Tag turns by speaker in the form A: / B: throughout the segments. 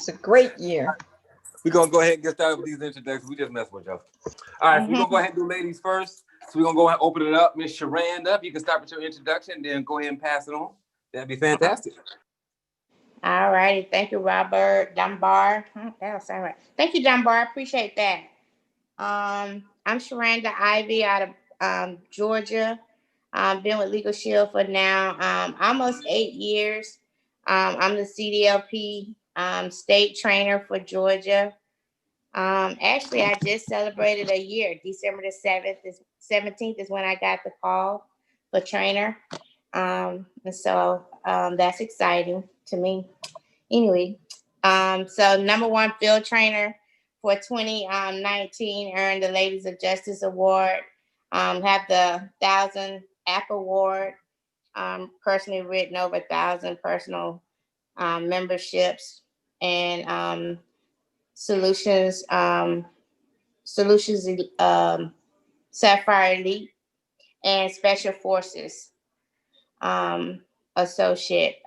A: It's a great year.
B: We're going to go ahead and get started with these introductions. We just mess with y'all. All right, we're going to go ahead and do ladies first. So we're going to go ahead and open it up. Miss Sherranda, if you can start with your introduction, then go ahead and pass it on. That'd be fantastic.
C: All righty. Thank you, Robert. Dunbar. That'll sound right. Thank you, Dunbar. I appreciate that. I'm Sherranda Ivey out of Georgia. I've been with LegalShield for now almost 8 years. I'm the CDLP state trainer for Georgia. Actually, I just celebrated a year. December the 17th is when I got the call for trainer. And so that's exciting to me. Anyway, so #1 field trainer for 2019, earned the Ladies of Justice Award, have the 1000 App Award, personally written over 1,000 personal memberships, and Solutions Sapphire Elite, and Special Forces associate.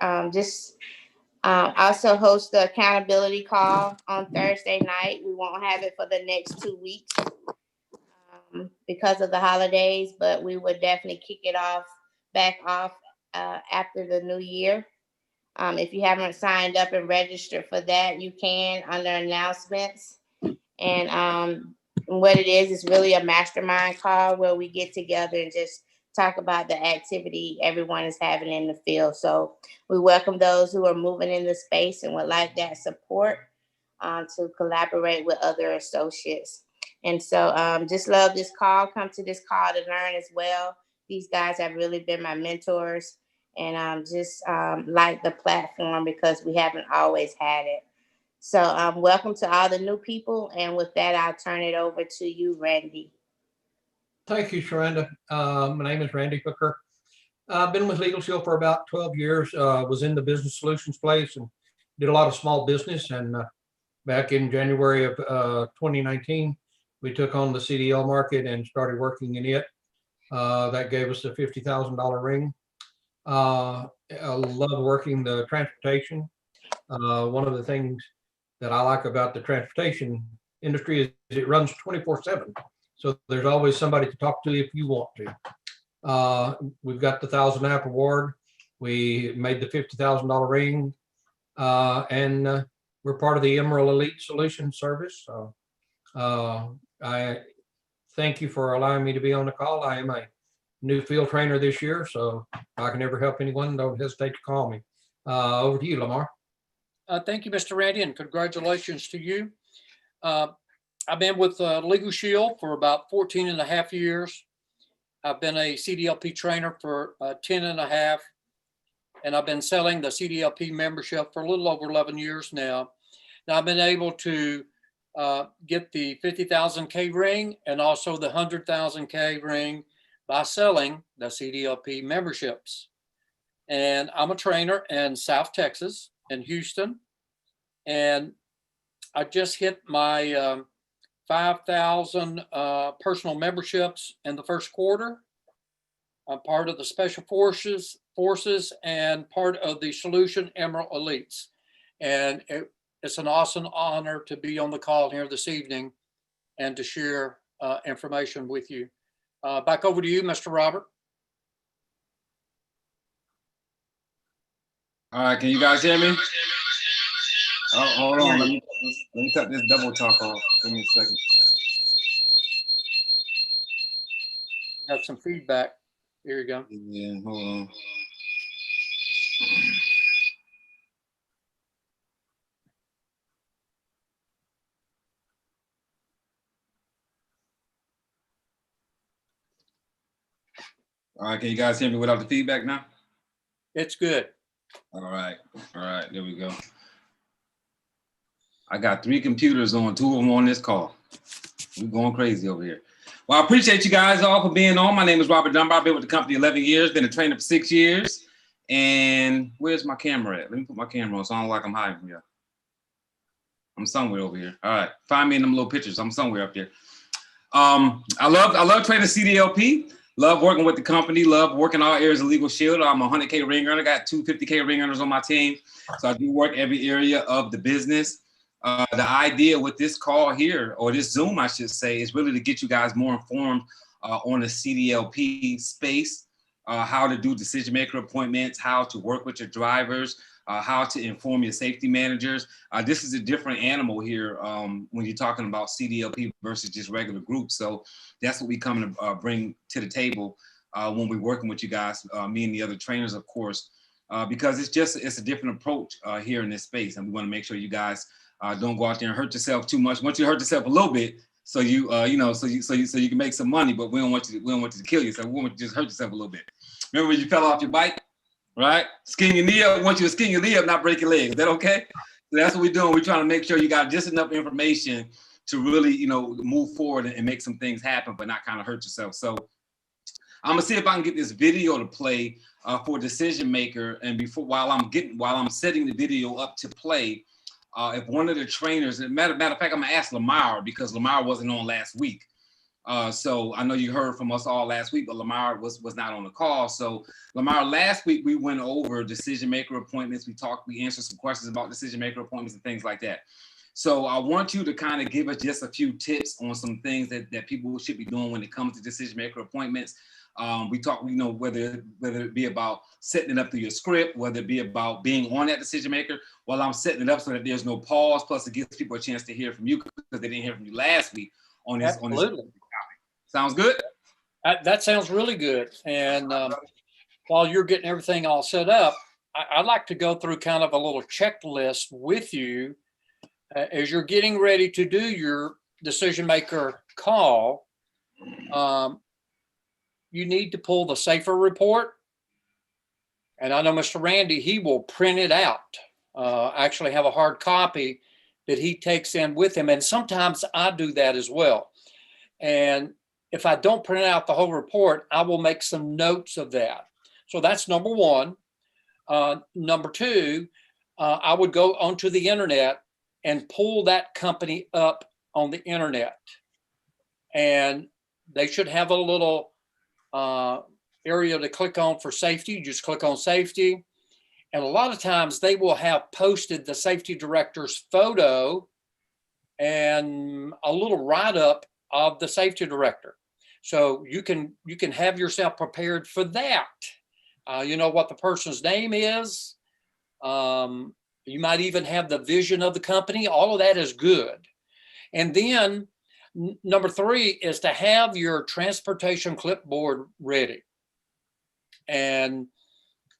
C: Also host the accountability call on Thursday night. We won't have it for the next 2 weeks because of the holidays, but we would definitely kick it back off after the new year. If you haven't signed up and registered for that, you can under announcements. And what it is really a mastermind call where we get together and just talk about the activity everyone is having in the field. So we welcome those who are moving in the space and would like that support to collaborate with other associates. And so just love this call. Come to this call to learn as well. These guys have really been my mentors, and just like the platform because we haven't always had it. So welcome to all the new people. And with that, I'll turn it over to you, Randy.
D: Thank you, Sherranda. My name is Randy Hooker. I've been with LegalShield for about 12 years. Was in the business solutions place and did a lot of small business. And back in January of 2019, we took on the CDL market and started working in it. That gave us a $50,000 ring. I love working the transportation. One of the things that I like about the transportation industry is it runs 24/7. So there's always somebody to talk to if you want to. We've got the 1000 App Award. We made the $50,000 ring, and we're part of the Emerald Elite Solution Service. So I thank you for allowing me to be on the call. I am a new field trainer this year, so if I can ever help anyone, don't hesitate to call me. Over to you, Lamar.
E: Thank you, Mr. Randy, and congratulations to you. I've been with LegalShield for about 14 and a half years. I've been a CDLP trainer for 10 and a half, and I've been selling the CDLP membership for a little over 11 years now. Now I've been able to get the 50,000K ring and also the 100,000K ring by selling the CDLP memberships. And I'm a trainer in South Texas, in Houston, and I just hit my 5,000 personal memberships in the first quarter. I'm part of the Special Forces and part of the Solution Emerald Elites. And it's an awesome honor to be on the call here this evening and to share information with you. Back over to you, Mr. Robert.
B: All right, can you guys hear me? Oh, hold on, let me cut this double talk off. Give me a second.
E: Have some feedback. Here you go.
B: Yeah, hold on. All right, can you guys hear me without the feedback now?
E: It's good.
B: All right, there we go. I got 3 computers on, 2 of them on this call. We're going crazy over here. Well, I appreciate you guys all for being on. My name is Robert Dunbar. I've been with the company 11 years, been a trainer for 6 years. And where's my camera at? Let me put my camera on so I don't look like I'm hiding from you. I'm somewhere over here. All right, find me in them little pictures. I'm somewhere up there. I love training CDLP. Love working with the company. Love working all areas of LegalShield. I'm a 100K ring earner. I got 2 50K ring earners on my team. So I do work every area of the business. The idea with this call here, or this Zoom, I should say, is really to get you guys more informed on the CDLP space, how to do decision maker appointments, how to work with your drivers, how to inform your safety managers. This is a different animal here when you're talking about CDLP versus just regular groups. So that's what we come to bring to the table when we're working with you guys, me and the other trainers, of course, because it's a different approach here in this space, and we want to make sure you guys don't go out there and hurt yourself too much. Once you hurt yourself a little bit, so you can make some money, but we don't want you to kill yourself. We want you to just hurt yourself a little bit. Remember when you fell off your bike, right? Skin your knee up. We want you to skin your knee up, not break your leg. Is that okay? So that's what we're doing. We're trying to make sure you got just enough information to really, move forward and make some things happen, but not kind of hurt yourself. So I'm gonna see if I can get this video to play for decision maker. And while I'm setting the video up to play, if one of the trainers, matter of fact, I'm gonna ask Lamar, because Lamar wasn't on last week. So I know you heard from us all last week, but Lamar was not on the call. So Lamar, last week we went over decision maker appointments. We answered some questions about decision maker appointments and things like that. So I want you to kind of give us just a few tips on some things that people should be doing when it comes to decision maker appointments. We talk, whether it be about setting it up through your script, whether it be about being on that decision maker while I'm setting it up so that there's no pause. Plus, it gives people a chance to hear from you because they didn't hear from you last week on this.
E: Absolutely.
B: On this topic. Sounds good?
E: That sounds really good. And while you're getting everything all set up, I'd like to go through kind of a little checklist with you as you're getting ready to do your decision maker call. You need to pull the SAFER report. And I know Mr. Randy, he will print it out. Actually have a hard copy that he takes in with him. And sometimes I do that as well. And if I don't print out the whole report, I will make some notes of that. So that's number one. Number two, I would go onto the internet and pull that company up on the internet. And they should have a little area to click on for safety. You just click on safety. And a lot of times they will have posted the safety director's photo and a little write-up of the safety director. So you can have yourself prepared for that. You know what the person's name is. You might even have the vision of the company. All of that is good. And then number three is to have your transportation clipboard ready. And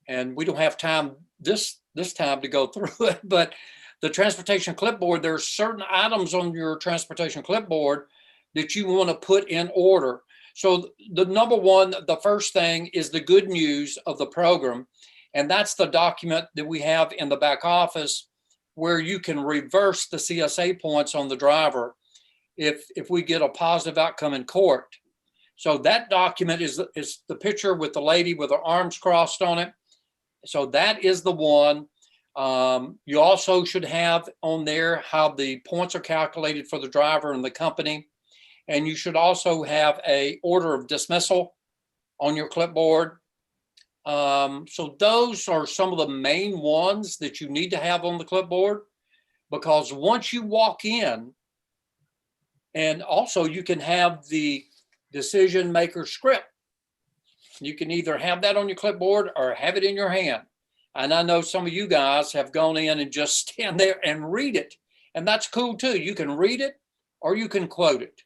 E: we don't have time this time to go through it, but the transportation clipboard, there's certain items on your transportation clipboard that you want to put in order. So the number one, the first thing is the good news of the program. And that's the document that we have in the back office where you can reverse the CSA points on the driver if we get a positive outcome in court. So that document is the picture with the lady with her arms crossed on it. So that is the one. You also should have on there how the points are calculated for the driver and the company. And you should also have a order of dismissal on your clipboard. So those are some of the main ones that you need to have on the clipboard, because once you walk in, and also you can have the decision maker script. You can either have that on your clipboard or have it in your hand. And I know some of you guys have gone in and just stand there and read it. And that's cool too. You can read it or you can quote it.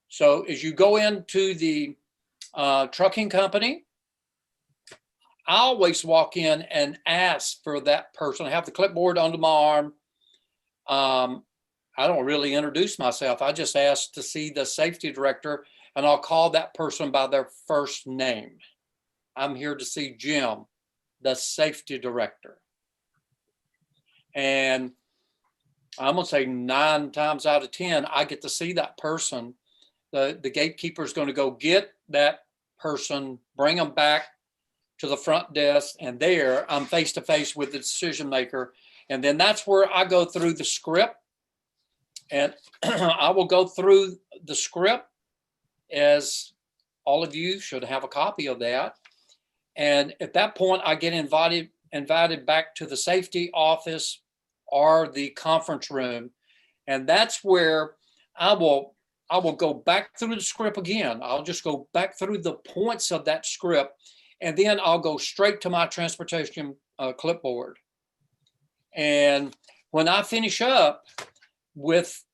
E: So as you go into the trucking company, I always walk in and ask for that person. I have the clipboard under my arm. I don't really introduce myself. I just ask to see the safety director, and I'll call that person by their first name. I'm here to see Jim, the safety director. And I'm gonna say 9 times out of 10, I get to see that person. The gatekeeper is going to go get that person, bring them back to the front desk, and there I'm face to face with the decision maker. And then that's where I go through the script, and I will go through the script, as all of you should have a copy of that. And at that point, I get invited back to the safety office or the conference room And that's where I will go back through the script again. I'll just go back through the points of that script, and then I'll go straight to my transportation clipboard. And when I finish up with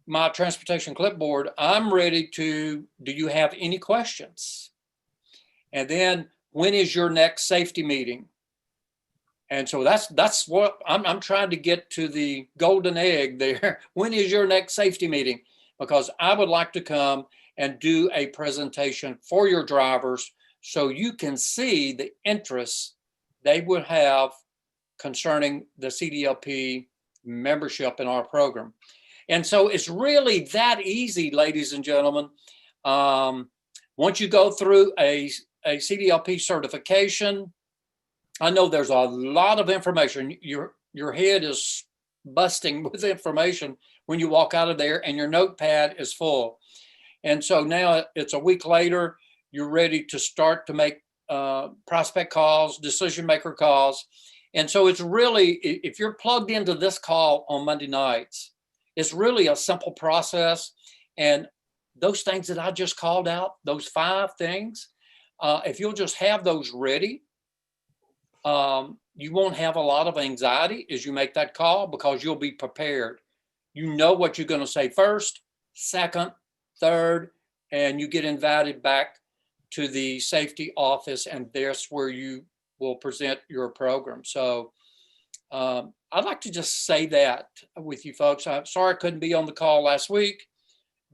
E: my transportation clipboard, I'm ready to, do you have any questions? And then, when is your next safety meeting? And so that's what I'm trying to get to, the golden egg there. When is your next safety meeting? Because I would like to come and do a presentation for your drivers so you can see the interests they would have concerning the CDLP membership in our program. And so it's really that easy, ladies and gentlemen. Once you go through a CDLP certification, I know there's a lot of information. Your head is busting with information when you walk out of there, and your notepad is full. And so now it's a week later, you're ready to start to make prospect calls, decision maker calls. And so it's really, if you're plugged into this call on Monday nights, it's really a simple process. And those things that I just called out, those 5 things, if you'll just have those ready, you won't have a lot of anxiety as you make that call, because you'll be prepared. You know what you're going to say first, second, third, and you get invited back to the safety office, and that's where you will present your program. So I'd like to just say that with you folks. I'm sorry I couldn't be on the call last week,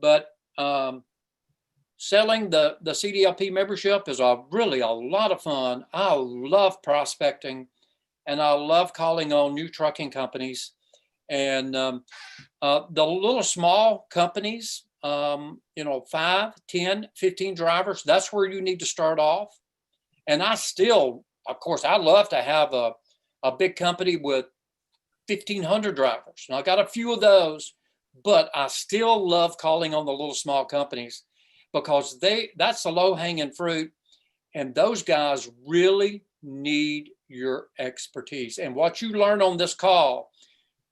E: but selling the CDLP membership is really a lot of fun. I love prospecting, and I love calling on new trucking companies. And the little small companies, 5, 10, 15 drivers, that's where you need to start off. And I still, of course, I love to have a big company with 1,500 drivers. And I got a few of those, but I still love calling on the little small companies, because that's the low-hanging fruit, and those guys really need your expertise. And what you learn on this call,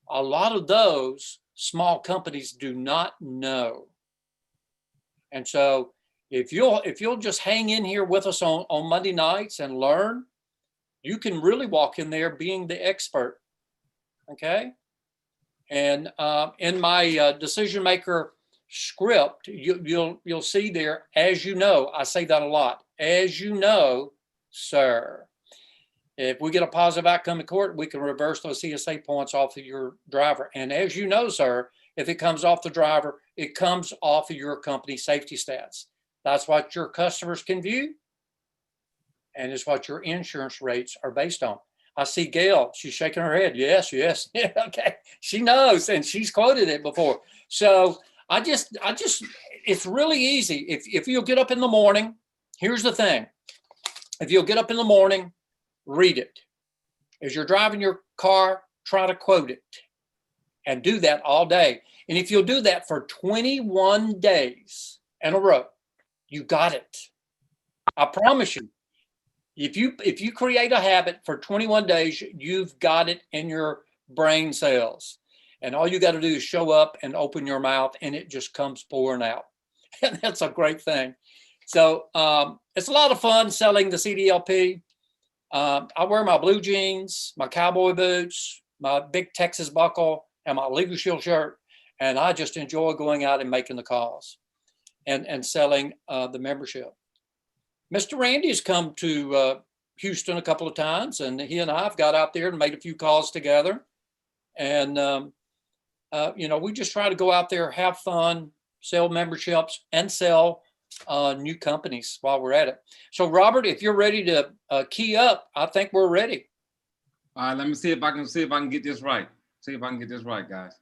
E: a lot of those small companies do not know. And so if you'll just hang in here with us on Monday nights and learn, you can really walk in there being the expert. Okay? And in my decision maker script, you'll see there, as you know, I say that a lot, as you know, sir. If we get a positive outcome in court, we can reverse those CSA points off of your driver. And as you know, sir, if it comes off the driver, it comes off of your company safety stats. That's what your customers can view, and it's what your insurance rates are based on. I see Gail, she's shaking her head. Yes, yes. Yeah, okay. She knows, and she's quoted it before. So I just, it's really easy. If you'll get up in the morning, here's the thing. If you'll get up in the morning, read it. As you're driving your car, try to quote it, and do that all day. And if you'll do that for 21 days in a row, you got it. I promise you. If you create a habit for 21 days, you've got it in your brain cells. And all you got to do is show up and open your mouth, and it just comes pouring out. And that's a great thing. So it's a lot of fun selling the CDLP. I wear my blue jeans, my cowboy boots, my big Texas buckle, and my LegalShield shirt. And I just enjoy going out and making the calls and selling the membership. Mr. Randy has come to Houston a couple of times, and he and I have got out there and made a few calls together. And, we just try to go out there, have fun, sell memberships, and sell new companies while we're at it. So, Robert, if you're ready to key up, I think we're ready.
B: All right, let me see if I can get this right. See if I can get this right, guys.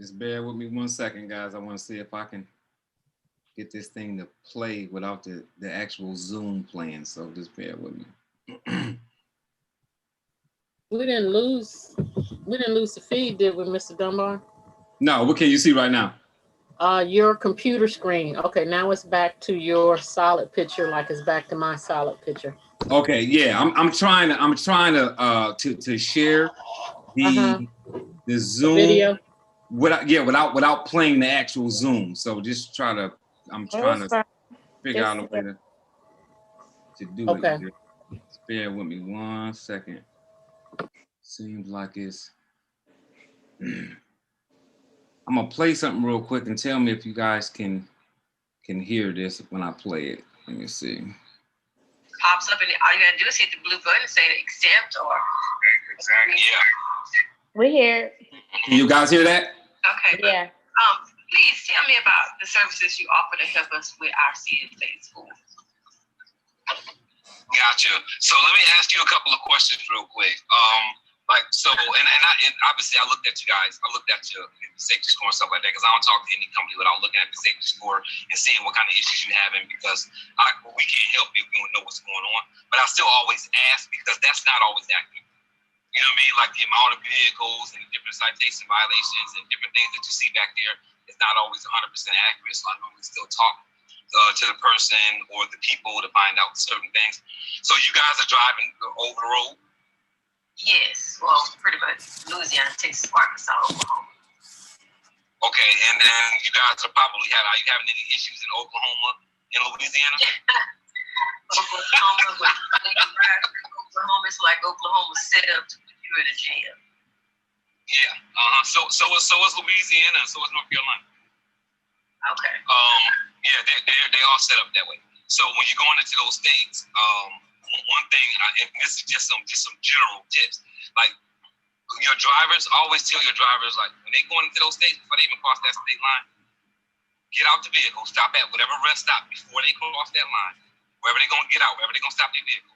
B: Just bear with me 1 second, guys. I want to see if I can get this thing to play without the actual Zoom playing. So just bear with me.
A: We didn't lose the feed, did we, Mr. Dunbar?
B: No, what can you see right now?
A: Your computer screen. Okay, now it's back to your solid picture, like it's back to my solid picture.
B: Okay, yeah, I'm trying to share the Zoom
A: video
B: without playing the actual Zoom. So just I'm trying to figure out a way to do it.
A: Okay.
B: Just bear with me 1 second. Seems like it's. I'm gonna play something real quick and tell me if you guys can hear this when I play it. Let me see.
F: Pops up and all you gotta do is hit the blue button and say accept or. Yeah.
C: We hear.
B: Can you guys hear that?
F: Okay.
C: Yeah.
F: Please tell me about the services you offer to help us with our CDLP school.
G: Gotcha. So let me ask you a couple of questions real quick. And obviously I looked at you guys. I looked at your safety score and stuff like that because I don't talk to any company without looking at the safety score and seeing what kind of issues you're having because we can't help you if we don't know what's going on. But I still always ask because that's not always accurate. You know what I mean? Like the amount of vehicles and different citation violations and different things that you see back there is not always 100% accurate. So I normally still talk to the person or the people to find out certain things. So you guys are driving over the road?
F: Yes, well, pretty much Louisiana, Texas, Arkansas, Oklahoma.
G: Okay, and then you guys are you having any issues in Oklahoma and Louisiana?
F: Oklahoma is like Oklahoma set up to put you in a jail.
G: Yeah, So is Louisiana, and so is North Carolina.
F: Okay.
G: Yeah, they all set up that way. So when you're going into those states, one thing, and this is just some general tips, like your drivers, always tell your drivers, like when they go into those states before they even cross that state line, get out the vehicle, stop at whatever rest stop before they cross that line, wherever they're gonna get out, wherever they're gonna stop their vehicle,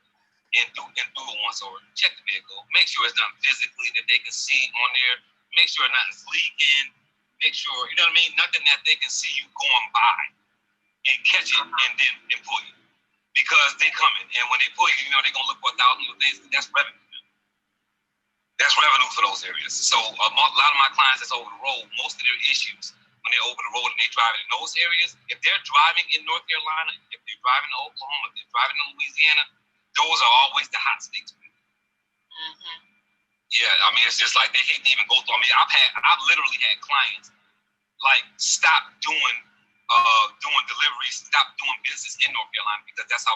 G: and do it once over. Check the vehicle, make sure it's done physically that they can see on there, make sure nothing's leaking, make sure, you know what I mean, nothing that they can see you going by and catch it and then pull you. Because they coming, and when they pull you, they're gonna look for 1,000 little things. That's revenue. That's revenue for those areas. So a lot of my clients that's over the road, most of their issues when they're over the road and they're driving in those areas, if they're driving in North Carolina, if they're driving to Oklahoma, if they're driving in Louisiana, those are always the hot states.
F: Mm-hmm.
G: Yeah, I mean, it's just like they hate to even go through. I mean, I've literally had clients like stop doing deliveries, stop doing business in North Carolina because that's how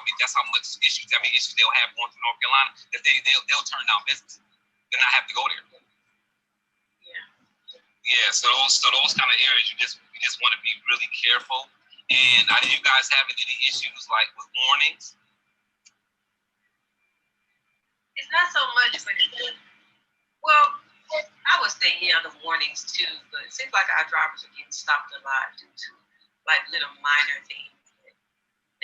G: much issues they'll have going through North Carolina that they'll turn down business and not have to go there. Yeah. So those kind of areas you just want to be really careful. And do you guys have any issues like with warnings?
F: It's not so much when well, I would say the warnings too, but it seems like our drivers are getting stopped a lot due to like little minor things that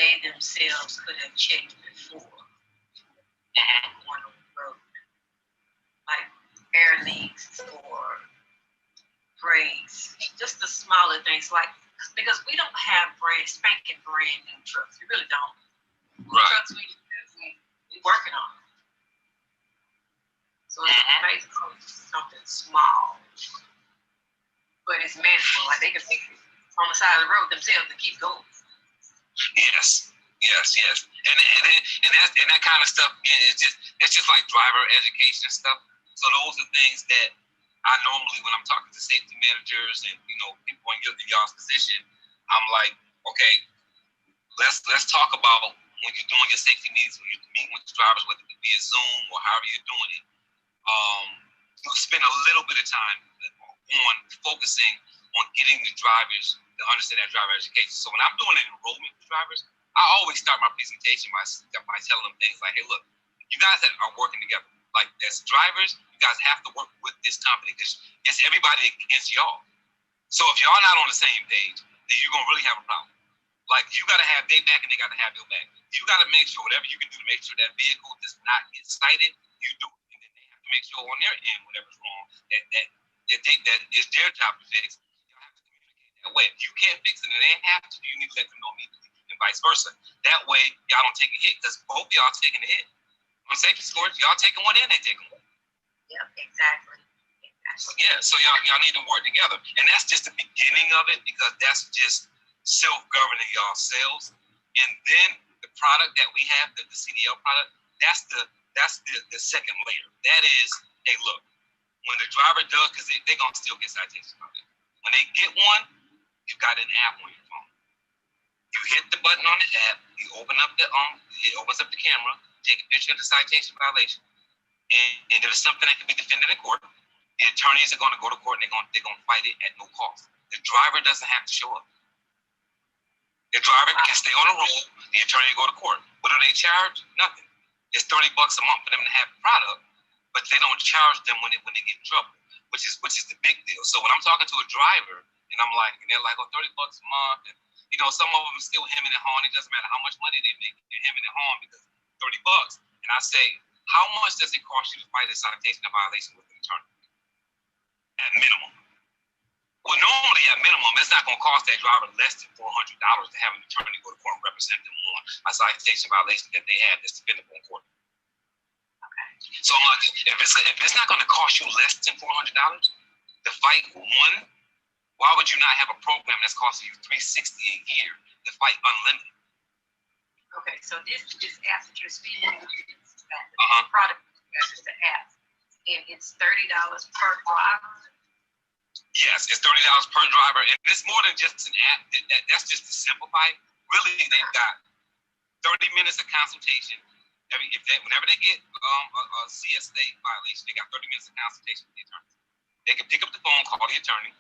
F: they themselves could have checked before going on the road. Like air leaks or brakes, just the smaller things because we don't have spanking brand new trucks. We really don't.
G: Right.
F: Trucks we working on. So it's basically something small, but it's manageable. Like they can fix it on the side of the road themselves and keep going.
G: Yes. And that kind of stuff, it's just like driver education stuff. So those are things that I normally, when I'm talking to safety managers and people in y'all's position, I'm like, okay, let's talk about when you're doing your safety meetings, when you're meeting with the drivers, whether it be a Zoom or however you're doing it. Spend a little bit of time on focusing on getting the drivers to understand that driver education. So when I'm doing an enrollment with drivers, I always start my presentation by telling them things like, hey, look, you guys that are working together, like as drivers, you guys have to work with this company because it's everybody against y'all. So if y'all not on the same page, then you're going to really have a problem. Like you got to have their back and they got to have your back. You got to make sure whatever you can do to make sure that vehicle does not get cited, you do it. And then they have to make sure on their end, whatever's wrong, that that is their job to fix, y'all have to communicate that way. If you can't fix it and they have to, you need to let them know immediately, and vice versa. That way, y'all don't take a hit, because both of y'all taking a hit. On safety scores, y'all taking one and they taking one.
F: Yep, exactly.
G: So, yeah, so y'all need to work together, and that's just the beginning of it, because that's just self-governing yourselves. And then the product that we have, the CDL product, that's the second layer. That is, hey, look, when the driver does, because they're gonna still get citations about it. When they get one, you got an app on your phone. You hit the button on the app, you open up it opens up the camera, take a picture of the citation violation, and if it's something that can be defended in court, the attorneys are going to go to court and they're going to fight it at no cost. The driver doesn't have to show up. The driver can stay on the road, the attorney go to court. What do they charge? Nothing. It's $30 a month for them to have the product, but they don't charge them when they get in trouble, which is the big deal. So when I'm talking to a driver and they're like, oh, $30 a month, and some of them are still hemming and hawing. It doesn't matter how much money they make, they're hemming and hawing because $30. And I say, how much does it cost you to fight a citation or violation with an attorney? At minimum. Well, normally at minimum, it's not going to cost that driver less than $400 to have an attorney go to court and represent them on a citation violation that they have that's defendable in court.
F: Okay.
G: So if it's not going to cost you less than $400 to fight one, why would you not have a program that's costing you $360 a year to fight unlimited?
F: Okay, so this app that you're speaking of, the product is the app, and it's $30 per driver.
G: Yes, it's $30 per driver, and it's more than just an app. That's just to simplify. Really, they've got 30 minutes of consultation. Whenever they get a CS state violation, they got 30 minutes of consultation with the attorney. They can pick up the phone, call the attorney,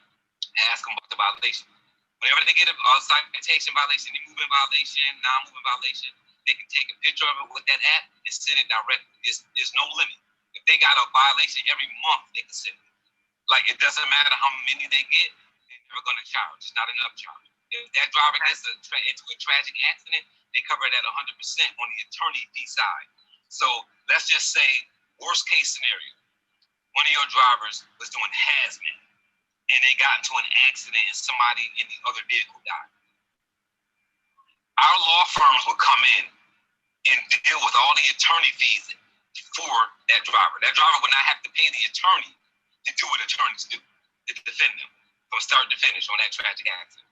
G: ask them about the violation. Whenever they get a citation violation, a moving violation, non-moving violation, they can take a picture of it with that app and send it directly. There's no limit. If they got a violation every month, they can send it. Like, it doesn't matter how many they get, they're never going to charge. It's not enough charge. If that driver gets into a tragic accident, they cover it at 100% on the attorney fee side. So let's just say, worst case scenario, one of your drivers was doing hazmat, and they got into an accident and somebody in the other vehicle died. Our law firms would come in and deal with all the attorney fees for that driver. That driver would not have to pay the attorney to do what attorneys do, to defend them from start to finish on that tragic accident.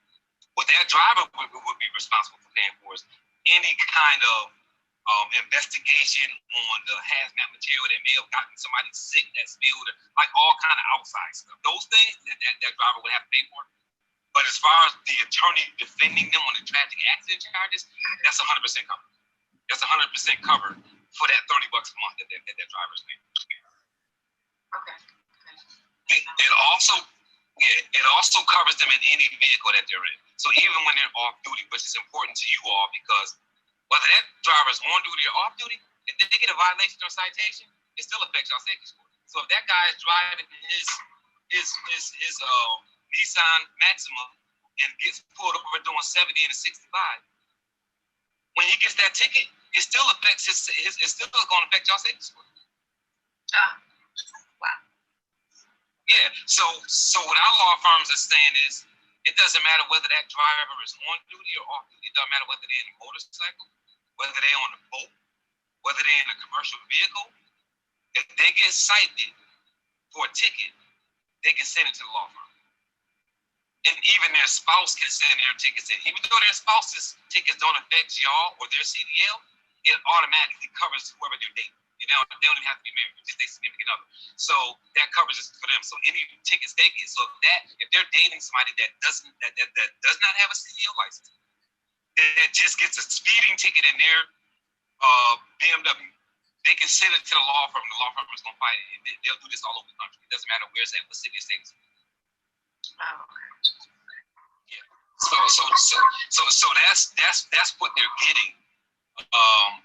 G: What that driver would be responsible for paying for is any kind of investigation on the hazmat material that may have gotten somebody sick that spilled, like all kind of outside stuff. Those things that driver would have to pay for. But as far as the attorney defending them on the tragic accident charges, that's 100% covered. That's 100% covered for that $30 a month that driver's paying.
F: Okay.
G: It also covers them in any vehicle that they're in. So even when they're off duty, which is important to you all, because whether that driver is on duty or off duty, if they get a violation or citation, it still affects your safety score. So if that guy is driving his Nissan Maxima and gets pulled over doing 70 and a 65, when he gets that ticket, it still affects it's still going to affect your safety score.
F: Wow.
G: Yeah, so what our law firms are saying is, it doesn't matter whether that driver is on duty or off duty. It doesn't matter whether they're in a motorcycle, whether they're on a boat, whether they're in a commercial vehicle. If they get cited for a ticket, they can send it to the law firm. And even their spouse can send their tickets in. Even though their spouse's tickets don't affect y'all or their CDL, it automatically covers whoever they're dating. They don't even have to be married, just their significant other. So that covers it for them. So any tickets they get, so if they're dating somebody that does not have a CDL license, that just gets a speeding ticket in their BMW, they can send it to the law firm. The law firm is going to fight it. And they'll do this all over the country. It doesn't matter where it's at, what city or state it's in.
F: Oh, okay.
G: Yeah. So that's what they're getting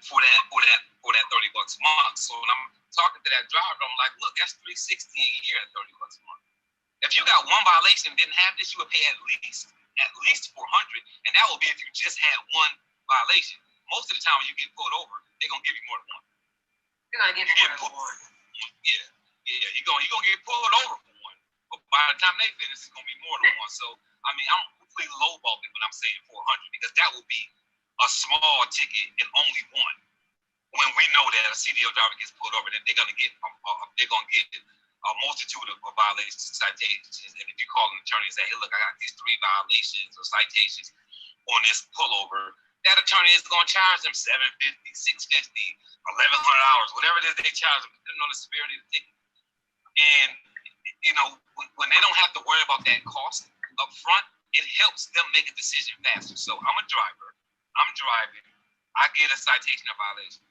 G: for that $30 a month. So when I'm talking to that driver, I'm like, look, that's $360 a year at $30 a month. If you got one violation and didn't have this, you would pay at least $400, and that will be if you just had one violation. Most of the time when you get pulled over, they're gonna give you more than one.
F: You're gonna get more than one.
G: Yeah. You're gonna get pulled over for one, But by the time they finish, it's gonna be more than one. So I mean, I'm completely lowballing when I'm saying 400 because that would be a small ticket and only one. When we know that a CDL driver gets pulled over, that they're gonna get a multitude of violations, citations, and if you call an attorney and say, "Hey, look, I got these 3 violations or citations on this pullover," that attorney is gonna charge them $750, $650, $1,100, whatever it is they charge them, depending on the severity of the ticket. And you know, when they don't have to worry about that cost up front, it helps them make a decision faster. So I'm a driver, I'm driving, I get a citation or violation.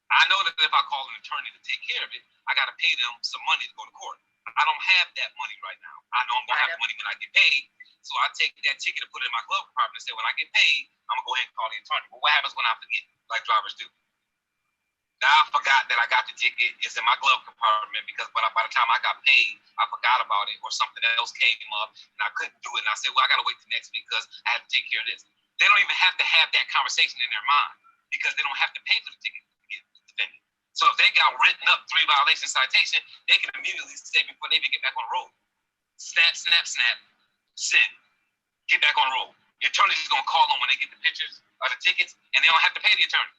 G: I know that if I call an attorney to take care of it, I got to pay them some money to go to court. I don't have that money right now. I know I'm going to have the money when I get paid. So I take that ticket and put it in my glove compartment and say, when I get paid, I'm going to go ahead and call the attorney. But what happens when I forget, like drivers do? Now I forgot that I got the ticket. It's in my glove compartment because by the time I got paid, I forgot about it or something else came up and I couldn't do it. And I said, well, I got to wait till next week because I have to take care of this. They don't even have to have that conversation in their mind because they don't have to pay for the ticket to get defended. So if they got written up 3 violation citation, they can immediately say before they even get back on the road, snap, snap, snap, send, get back on the road. The attorney's going to call them when they get the pictures of the tickets and they don't have to pay the attorney.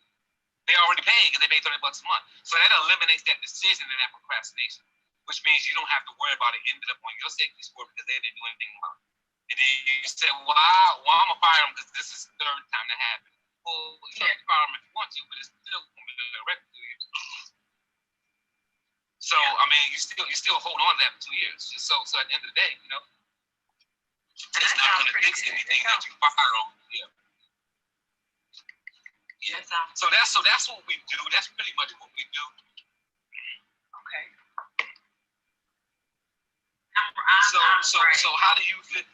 G: They already paid because they paid $30 a month. So that eliminates that decision and that procrastination, which means you don't have to worry about it ending up on your safety score because they didn't do anything about it. And then you say, well, I'm going to fire them because this is the 3rd time that happened. Well, you can't fire them if you want to, but it's still going to be a record to you. So, I mean, you still hold on to that for 2 years. So at the end of the day, you know, it's not going to fix anything that you fire on. Yeah. Yeah. So that's what we do. That's pretty much what we do.
F: Okay.
G: So how do you fit?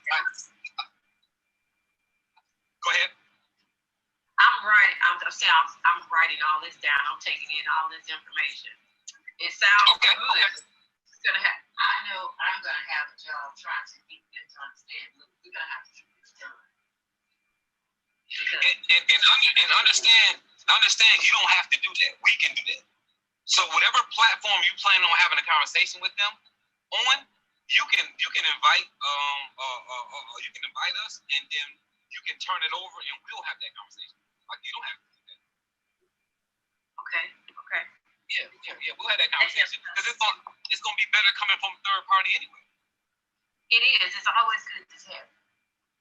G: Go ahead.
F: I'm writing all this down. I'm taking in all this information. It sounds good.
G: Okay.
F: It's gonna have. I know I'm gonna have a job trying to get them to understand. Look, we're gonna have to get this done.
G: And understand you don't have to do that. We can do that. So whatever platform you plan on having a conversation with them on, you can invite you can invite us and then you can turn it over and we'll have that conversation. Like you don't have to do that.
F: Okay.
G: Yeah. We'll have that conversation because it's gonna be better coming from a third party anyway.
F: It is. It's always good to have.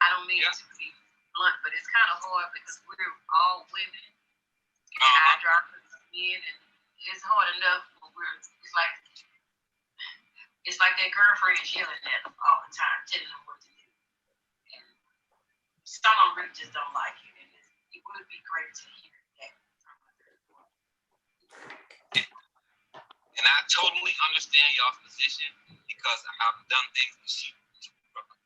F: I don't mean to be blunt, but it's kind of hard because we're all women and our drivers are men, and it's hard enough when it's like their girlfriend is yelling at them all the time, telling them what to do. And some of them really just don't like it, and it would be great to hear that from a third party.
G: And I totally understand y'all's position because I've done things with sheep trucking.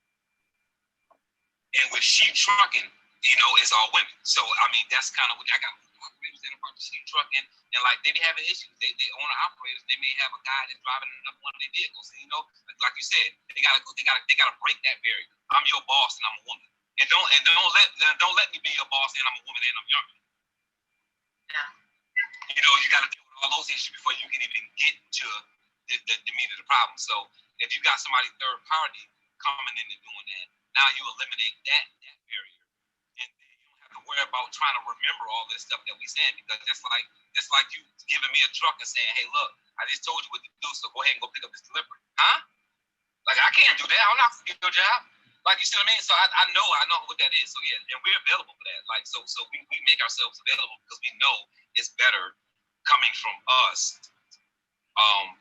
G: And with sheep trucking, you know, it's all women. So, I mean, that's kind of what I got operators that are part of sheep trucking, and like they be having issues. They owner operators, they may have a guy that's driving another one of their vehicles. And, you know, like you said, they gotta break that barrier. I'm your boss and I'm a woman. And don't let me be your boss and I'm a woman and I'm younger.
F: Yeah.
G: You know, you gotta deal with all those issues before you can even get to the meat of the problem. So if you got somebody third party coming in and doing that, now you eliminate that barrier. And then you don't have to worry about trying to remember all this stuff that we saying, because it's like you giving me a truck and saying, hey, look, I just told you what to do, so go ahead and go pick up this delivery. Huh? Like, I can't do that. I'm not going to do your job. Like, you see what I mean? So I know what that is. So yeah, and we're available for that. Like, so we make ourselves available because we know it's better coming from us,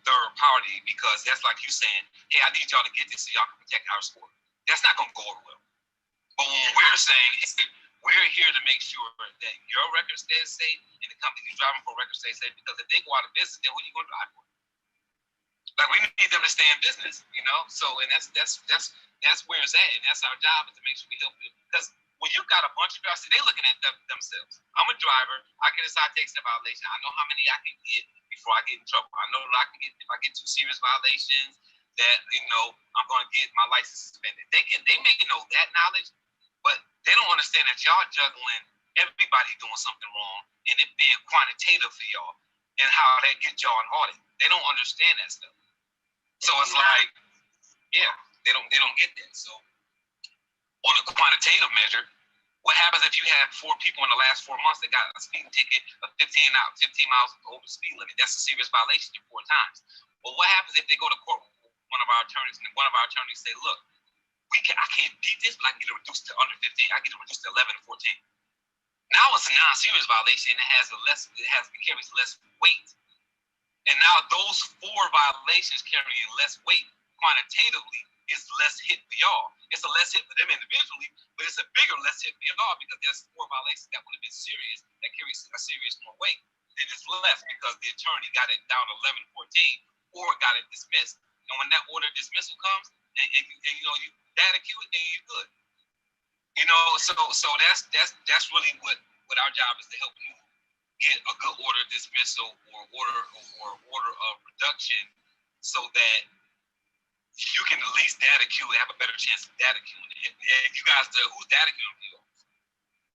G: third party, because that's like you saying, hey, I need y'all to get this so y'all can protect our sport. That's not going to go over well. But when we're saying, we're here to make sure that your record stays safe and the company you're driving for record stays safe, because if they go out of business, then what are you going to drive for? Like, we need them to stay in business, you know? So, and that's where it's at, and that's our job, is to make sure we help them. Because when you got a bunch of guys, see, they're looking at themselves. I'm a driver. I get a citation violation. I know how many I can get before I get in trouble. I know that I can get, if I get 2 serious violations, that, you know, I'm going to get my license suspended. They may know that knowledge, but they don't understand that y'all juggling everybody doing something wrong and it being quantitative for y'all and how that gets y'all an audit. They don't understand that stuff. So it's like, Yeah, they don't get that. So on a quantitative measure, what happens if you have 4 people in the last 4 months that got a speeding ticket of 15 miles over the speed limit? That's a serious violation 4 times. Well, what happens if they go to court with one of our attorneys and one of our attorneys say, look, I can't beat this, but I can get it reduced to under 15. I can get it reduced to 11 or 14. Now it's a non-serious violation and it carries less weight. And now those 4 violations carrying less weight quantitatively is less hit for y'all. It's a less hit for them individually, but it's a bigger less hit for y'all because there's 4 violations that would have been serious that carries a serious more weight. Then it's less because the attorney got it down to 11, 14 or got it dismissed. And when that order of dismissal comes and you data queue it, then you're good. So that's really what our job is, to help you get a good order of dismissal or order of reduction, so that you can at least data queue and have a better chance of data queuing. And you guys, who's data queuing for you?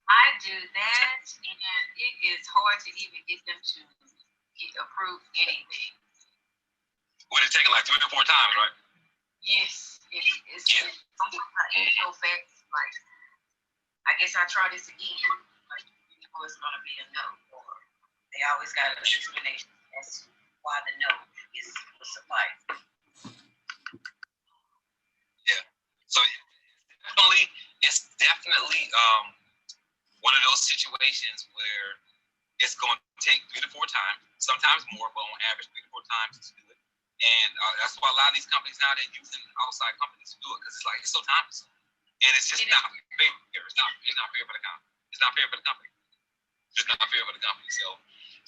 F: I do that, and it is hard to even get them to get approved anything.
G: Well, it's taking like 3 or 4 times, right?
F: Yes, it is. Yeah. Sometimes I even go back, like, I guess I'll try this again. Like, it's going to be a no, or they always got an explanation as to why the no is suffice.
G: Yeah. So it's definitely one of those situations where it's going to take 3 to 4 times, sometimes more, but on average 3 to 4 times to do it. And that's why a lot of these companies now, they're using outside companies to do it, because it's so time consuming. And it's just not fair. It's not fair for the company. It's not fair for the company. It's not fair for the company.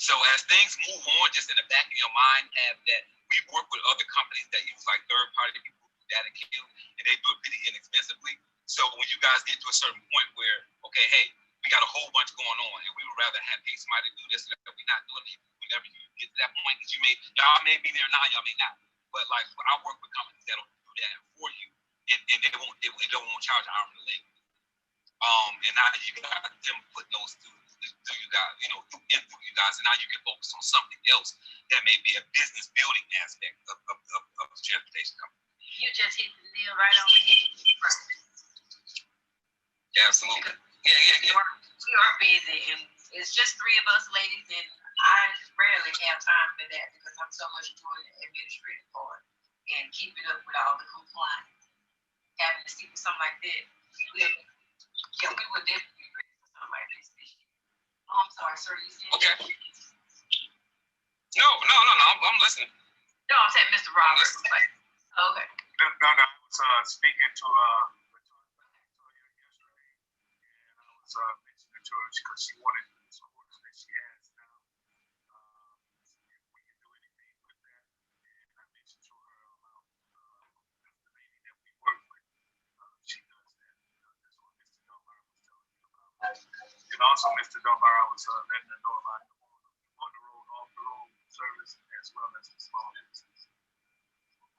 G: So as things move on, just in the back of your mind, have that we work with other companies that use like third-party people who data queue, and they do it pretty inexpensively. So when you guys get to a certain point where, okay, hey, we got a whole bunch going on, and we would rather have somebody do this, and we're not doing it whenever you get to that point, because y'all may be there now, y'all may not. But like, I work with companies that'll do that for you, and they won't charge an arm and a leg. And now you got them put those through you guys, through you guys, and now you can focus on something else that may be a business building aspect of the transportation company.
F: You just hit the nail right on the head.
G: Yeah, absolutely. Yeah.
F: We are busy, and it's just 3 of us ladies, and I rarely have time for that because I'm so much doing the administrative part and keeping up with all the compliance. Having to see for something like that, we would definitely be ready for something like this year. Oh, I'm sorry, sir. You said
G: okay. No. I'm listening.
F: No, I'm saying Mr. Roberts. Okay.
H: No, I was speaking to yesterday, and I was mentioning to her because she wanted some orders that she has now. If we can do anything with that, and I mentioned to her about the lady that we work with. She does that. That's what Mr. Dunbar was telling me about. And also, Mr. Dunbar, I was letting her know about on the road, off the road service, as well as the small business.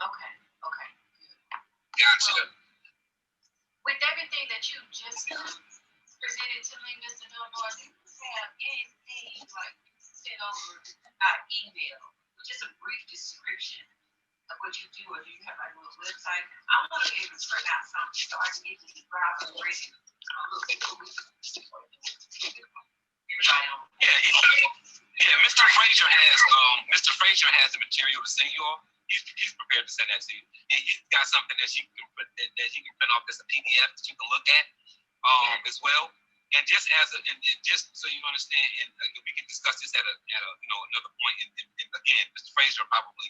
F: Okay.
G: Gotcha.
F: With everything that you just presented to me, Mr. Dunbar, do you have anything like sent over our email, just a brief description of what you do, or do you have like a little website? I want to be able to print out something so I can get these drivers ready.
G: Yeah. Mr. Frazier has the material to send you all. He's prepared to send that to you. And he's got something that you can print off as a PDF that you can look at as well. And just just so you understand, and we can discuss this at another point. And again, Mr. Frazier probably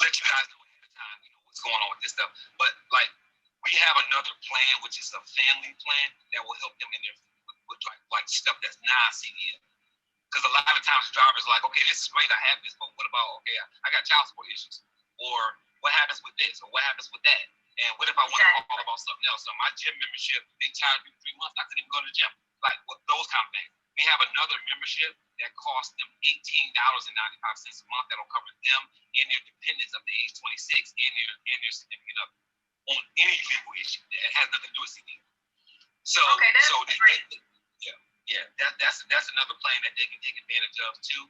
G: let you guys know ahead of time, what's going on with this stuff. But like, we have another plan, which is a family plan that will help them in their with like stuff that's non-CDL. Because a lot of times drivers are like, okay, this is great, I have this, but what about, okay, I got child support issues, or what happens with this, or what happens with that, and what if I want to call about something else? So my gym membership, they charge me 3 months, I couldn't even go to the gym, like those kind of things. We have another membership that costs them $18.95 a month that'll cover them and their dependents up to age 26 and their significant other on any legal issue that has nothing to do with CDL. So,
F: okay, that's great.
G: Yeah, that's another plan that they can take advantage of too.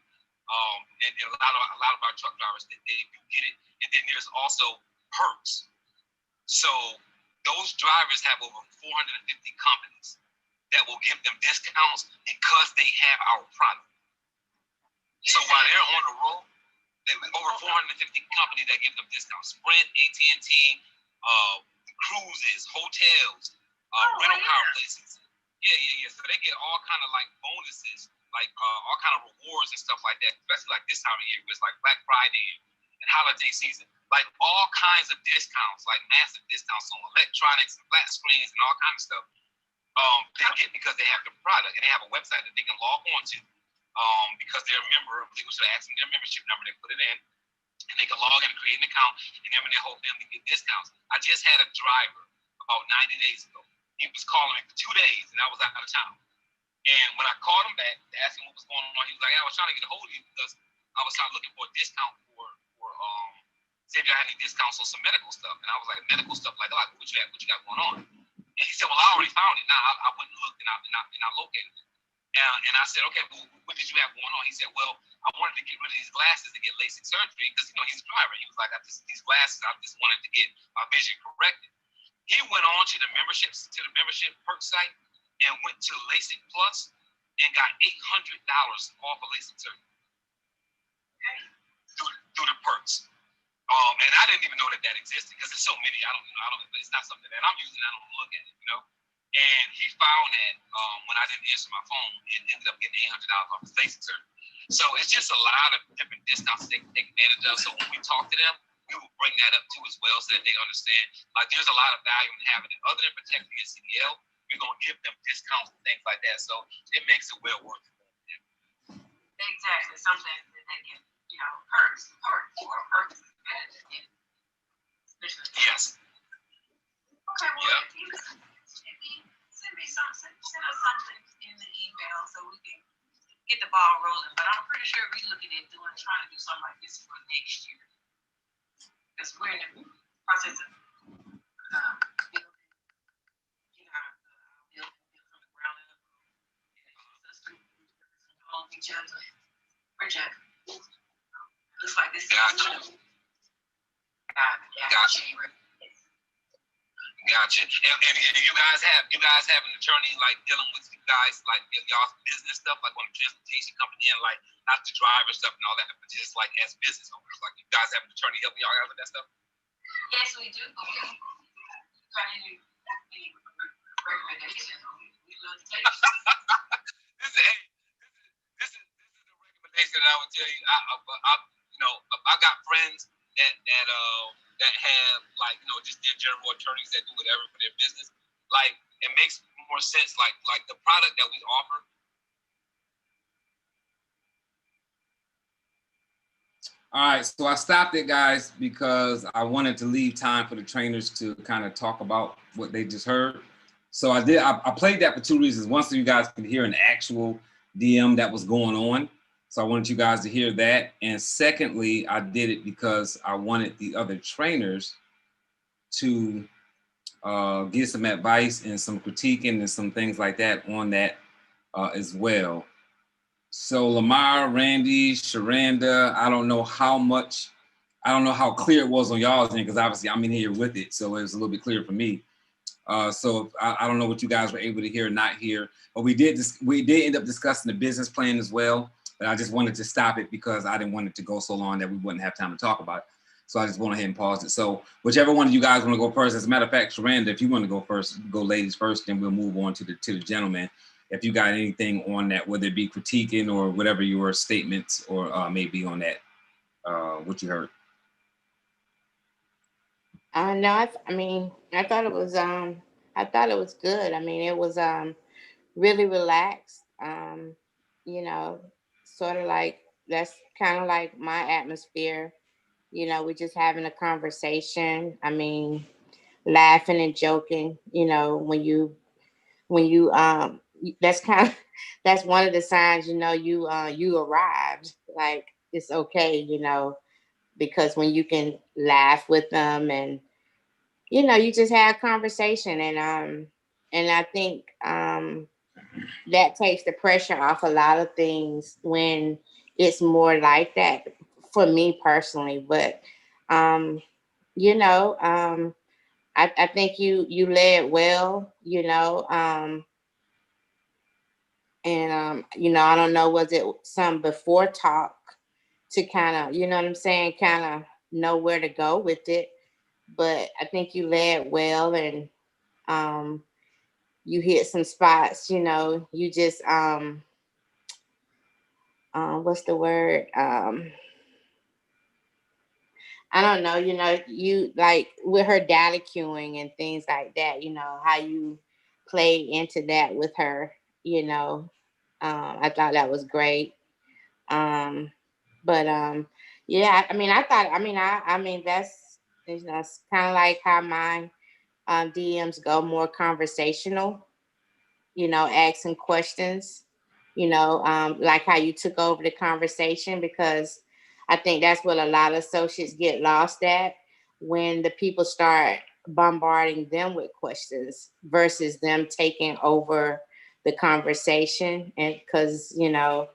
G: And a lot of our truck drivers, they do get it. And then there's also perks. So those drivers have over 450 companies that will give them discounts because they have our product. So while they're on the road, over 450 companies that give them discounts. Sprint, AT&T, cruises, hotels, rental car places. Yeah. So they get all kind of like bonuses, like all kind of rewards and stuff like that, especially like this time of year, where it's like Black Friday and holiday season. Like all kinds of discounts, like massive discounts on electronics and flat screens and all kinds of stuff. They get because they have the product and they have a website that they can log on to. Because they're a member of LegalShield, ask them their membership number, they put it in, and they can log in and create an account, and them and their whole family get discounts. I just had a driver about 90 days ago. He was calling me for 2 days, and I was out of town. And when I called him back to ask him what was going on, he was like, I was trying to get a hold of you because I was looking for a discount for see if you had any discounts on some medical stuff. And I was like, medical stuff like what you got going on? And he said, well, I already found it. Now I went and looked and I located it. And I said, okay, well, what did you have going on? He said, well, I wanted to get rid of these glasses to get LASIK surgery because, he's a driver. He was like, these glasses, I just wanted to get my vision corrected. He went on to the membership perk site and went to LASIK Plus and got $800 off of LASIK surgery through the perks. And I didn't even know that existed because there's so many. I don't. It's not something that I'm using. I don't look at it, And he found that when I didn't answer my phone, and ended up getting $800 off his LASIK surgery. So it's just a lot of different discounts they can take advantage of. So when we talk to them, we will bring that up too as well, so that they understand. Like there's a lot of value in having it. Other than protecting your CDL, we're gonna give them discounts and things like that. So it makes it well worth it.
F: Exactly. Something that they can, perks.
G: Yes.
F: Okay, well, send me something, send us something in the email so we can get the ball rolling. But I'm pretty sure we're looking at trying to do something like this for next year. Because we're in the process of building, building from the ground up. All each other. Bridget. Looks like this is
G: Gotcha. Gotcha. And you guys have an attorney like dealing with you guys like y'all's business stuff, like on the transportation company and like not the driver stuff and all that, but just like as business owners, like you guys have an attorney helping y'all out with that stuff.
F: Yes, we do. But we got any recommendations? We love to take it. This is a recommendation that I would tell you. I got friends that have like just their general attorneys that do whatever for their business. Like it makes more sense. Like the product that we offer.
B: All right, so I stopped it, guys, because I wanted to leave time for the trainers to kind of talk about what they just heard. So I did. I played that for two reasons. One, so you guys could hear an actual DM that was going on. So I wanted you guys to hear that. And secondly, I did it because I wanted the other trainers to give some advice and some critiquing and some things like that on that as well. So Lamar, Randy, Sherranda, I don't know how clear it was on y'all's end, because obviously I'm in here with it. So it was a little bit clearer for me. So I don't know what you guys were able to hear or not hear, but we did end up discussing the business plan as well. But I just wanted to stop it because I didn't want it to go so long that we wouldn't have time to talk about it. So I just went ahead and paused it. So whichever one of you guys want to go first. As a matter of fact, Sherranda, if you want to go first, go ladies first, then we'll move on to the gentleman. If you got anything on that, whether it be critiquing or whatever your statements or maybe on that, what you heard.
C: No, I thought it was good. I mean, it was really relaxed. Sort of like, that's kind of like my atmosphere. We're just having a conversation. I mean, laughing and joking. When you that's one of the signs. You arrived. Like, it's okay. Because when you can laugh with them and you just have a conversation, and I think that takes the pressure off a lot of things when it's more like that for me personally. But you know, I think you led well, you know, and you know, I don't know, was it some before talk to kind of, you know what I'm saying, kind of know where to go with it. But I think you led well, and you hit some spots, you know, you just what's the word? I don't know, you know, you like with her data queuing and things like that, you know, how you play into that with her, you know. I thought that was great. Um, but yeah, I mean, I mean, that's, you know, it's kind of like how my DMs go, more conversational, you know, asking questions, you know, like how you took over the conversation, because I think that's what a lot of associates get lost at, when the people start bombarding them with questions versus them taking over the conversation. And because, you know,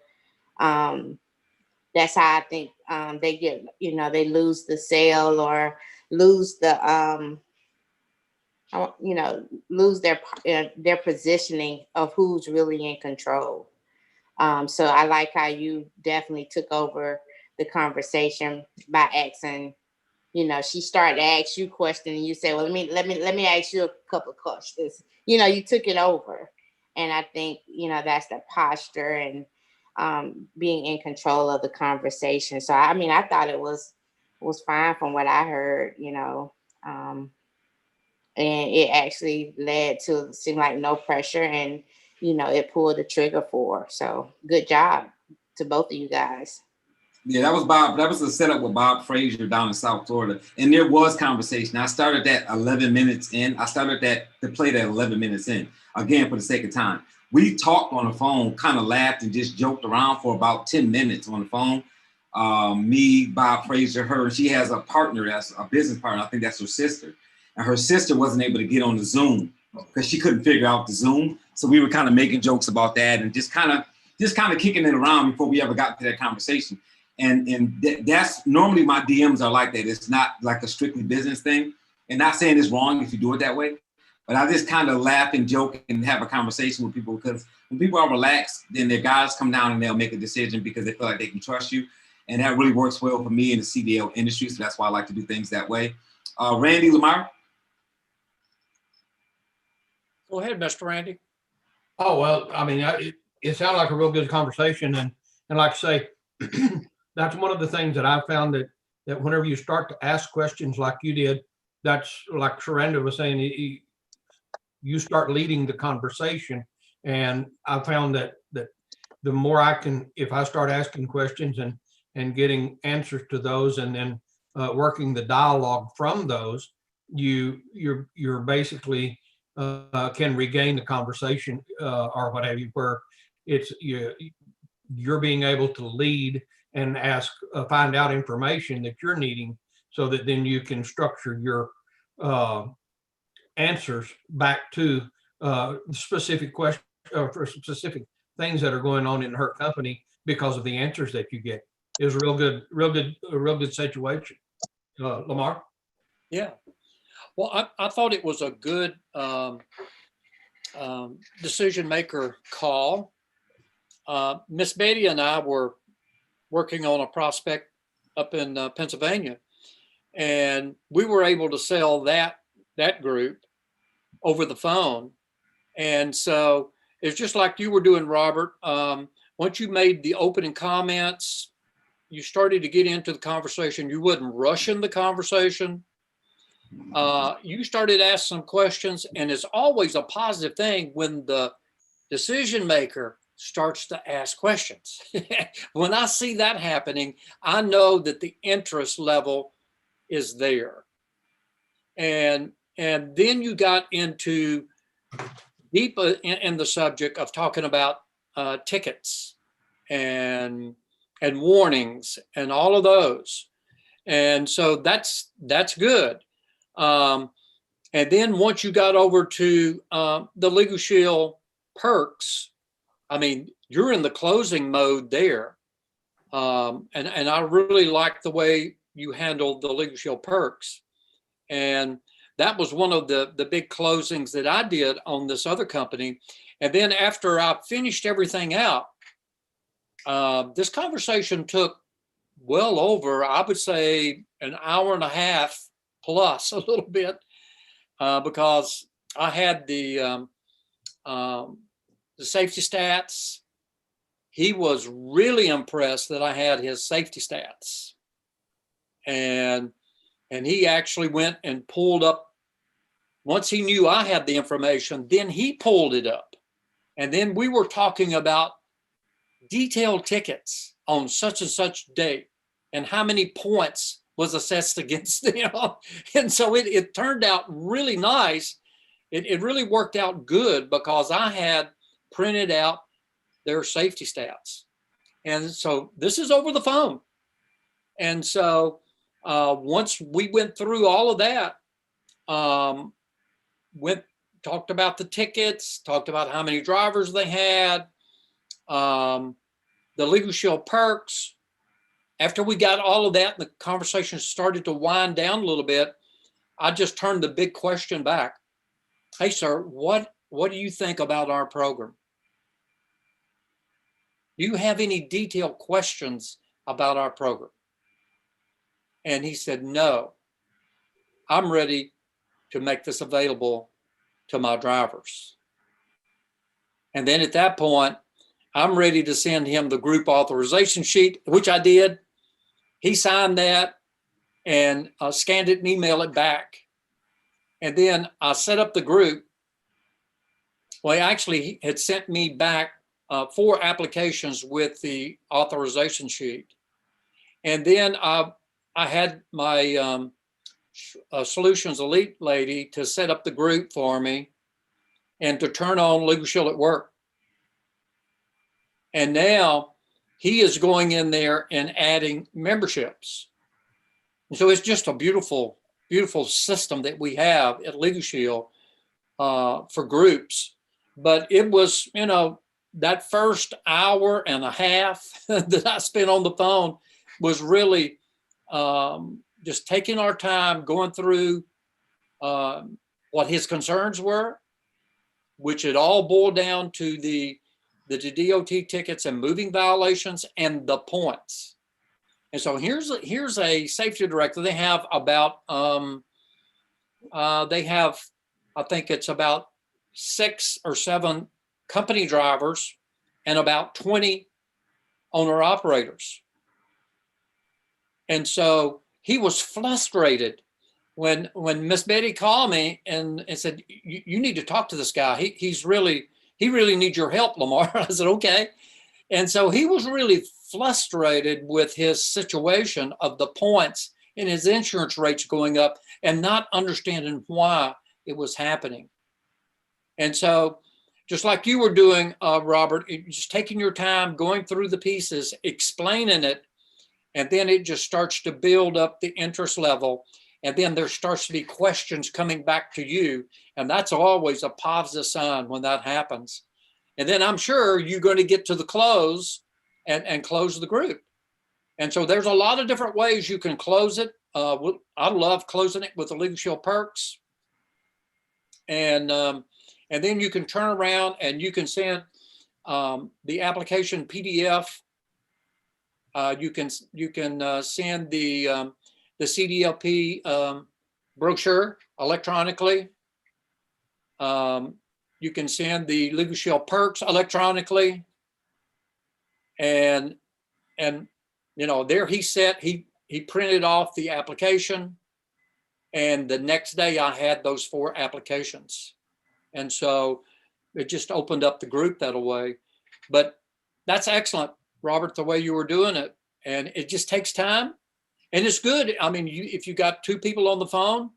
C: that's how I think they get, you know, they lose the sale or lose the, you know, lose their positioning of who's really in control. So I like how you definitely took over the conversation by asking, you know, she started to ask you questions and you said, well, let me ask you a couple of questions. You know, you took it over. And I think, you know, that's the posture and being in control of the conversation. So I mean, I thought it was fine from what I heard, you know. And it actually led to seem like no pressure, and you know, it pulled the trigger for her. So good job to both of you guys.
B: Yeah, that was Bob. That was the setup with Bob Frazier down in South Florida, and there was conversation. I started that 11 minutes in. I started that to play that 11 minutes in again for the sake of time. We talked on the phone, kind of laughed and just joked around for about 10 minutes on the phone. Me, Bob Frazier, her. She has a partner, that's a business partner. I think that's her sister, and her sister wasn't able to get on the Zoom because she couldn't figure out the Zoom. So we were kind of making jokes about that and just kind of kicking it around before we ever got to that conversation. And that's normally my DMs are like that. It's not like a strictly business thing. And not saying it's wrong if you do it that way, but I just kind of laugh and joke and have a conversation with people, because when people are relaxed, then their guys come down and they'll make a decision because they feel like they can trust you. And that really works well for me in the CDL industry. So that's why I like to do things that way. Randy, Lamar?
E: Go ahead, Mr. Randy.
D: Oh, well, I mean, it sounded like a real good conversation. And like I say, that's one of the things that I found, that whenever you start to ask questions like you did, that's like Sherranda was saying, you start leading the conversation. And I found that the more I can, if I start asking questions and getting answers to those, and then working the dialogue from those, you're basically can regain the conversation or what have you, where it's you're being able to lead and ask, find out information that you're needing, so that then you can structure your answers back to specific questions for specific things that are going on in her company because of the answers that you get. It was a real good situation. Lamar?
E: Yeah. Well, I thought it was a good decision maker call. Miss Betty and I were working on a prospect up in Pennsylvania, and we were able to sell that group over the phone. And so it's just like you were doing, Robert. Once you made the opening comments, you started to get into the conversation. You wasn't rushing the conversation. You started to ask some questions, and it's always a positive thing when the decision maker starts to ask questions. When I see that happening, I know that the interest level is there. And then you got into deep in the subject of talking about tickets and warnings and all of those. And so that's good. And then once you got over to the LegalShield perks, I mean, you're in the closing mode there. And I really liked the way you handled the LegalShield perks. And that was one of the big closings that I did on this other company. And then after I finished everything out, this conversation took well over, I would say, an hour and a half plus a little bit, because I had the safety stats. He was really impressed that I had his safety stats. And he actually went and pulled up, once he knew I had the information, then he pulled it up. And then we were talking about detailed tickets on such and such date and how many points was assessed against them. And so it turned out really nice. It really worked out good because I had printed out their safety stats. And so this is over the phone. And so once we went through all of that, talked about the tickets, talked about how many drivers they had, the LegalShield perks. After we got all of that, the conversation started to wind down a little bit. I just turned the big question back. Hey, sir, what do you think about our program? Do you have any detailed questions about our program? And he said, no, I'm ready to make this available to my drivers. And then at that point, I'm ready to send him the group authorization sheet, which I did. He signed that and scanned it and emailed it back. And then I set up the group. Well, he actually had sent me back 4 applications with the authorization sheet. And then I had my Solutions Elite lady to set up the group for me and to turn on LegalShield at Work. And now he is going in there and adding memberships. And so it's just a beautiful, beautiful system that we have at LegalShield for groups. But it was, you know, that first hour and a half that I spent on the phone was really just taking our time, going through what his concerns were, which it all boiled down to the D.O.T. tickets and moving violations and the points. And so here's a safety director. They have about, I think it's about 6 or 7 company drivers and about 20 owner operators. And so he was frustrated when Miss Betty called me and said, you need to talk to this guy. He really needs your help, Lamar. I said, okay. And so he was really frustrated with his situation of the points and his insurance rates going up and not understanding why it was happening. And so just like you were doing, Robert, just taking your time, going through the pieces, explaining it, and then it just starts to build up the interest level. And then there starts to be questions coming back to you. And that's always a positive sign when that happens. And then I'm sure you're going to get to the close and close the group. And so there's a lot of different ways you can close it. I love closing it with the LegalShield perks. And then you can turn around and you can send the application PDF. You can send the CDLP brochure electronically. You can send the LegalShield perks electronically. And you know, there he printed off the application, and the next day I had those 4 applications. And so it just opened up the group that way. But that's excellent, Robert, the way you were doing it. And it just takes time. And it's good. I mean, if you got 2 people on the phone,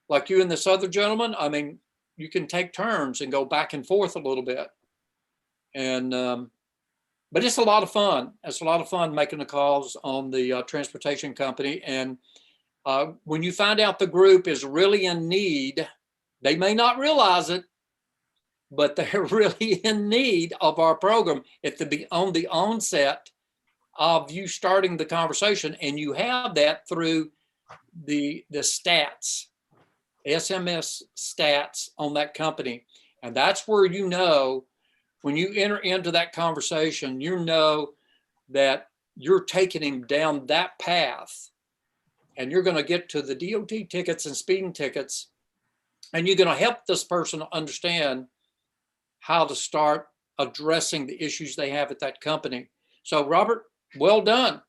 E: like you and this other gentleman, I mean, you can take turns and go back and forth a little bit. And, but it's a lot of fun. It's a lot of fun making the calls on the transportation company. And when you find out the group is really in need, they may not realize it, but they're really in need of our program. On the onset, of you starting the conversation, and you have that through the stats, SMS stats on that company. And that's where, you know, when you enter into that conversation, you know that you're taking him down that path, and you're going to get to the DOT tickets and speeding tickets, and you're going to help this person understand how to start addressing the issues they have at that company. So Robert, well done.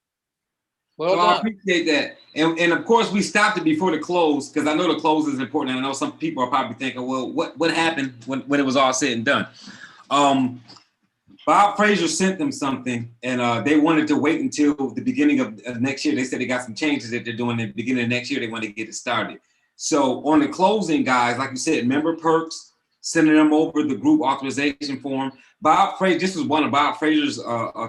E: Well
B: So I
E: done.
B: appreciate that. And of course, we stopped it before the close, because I know the close is important. And I know some people are probably thinking, well, what happened when it was all said and done? Bob Fraser sent them something, and they wanted to wait until the beginning of next year. They said they got some changes that they're doing at the beginning of next year. They want to get it started. So on the closing, guys, like you said, member perks, sending them over the group authorization form. Bob Fraser, this was one of Bob Fraser's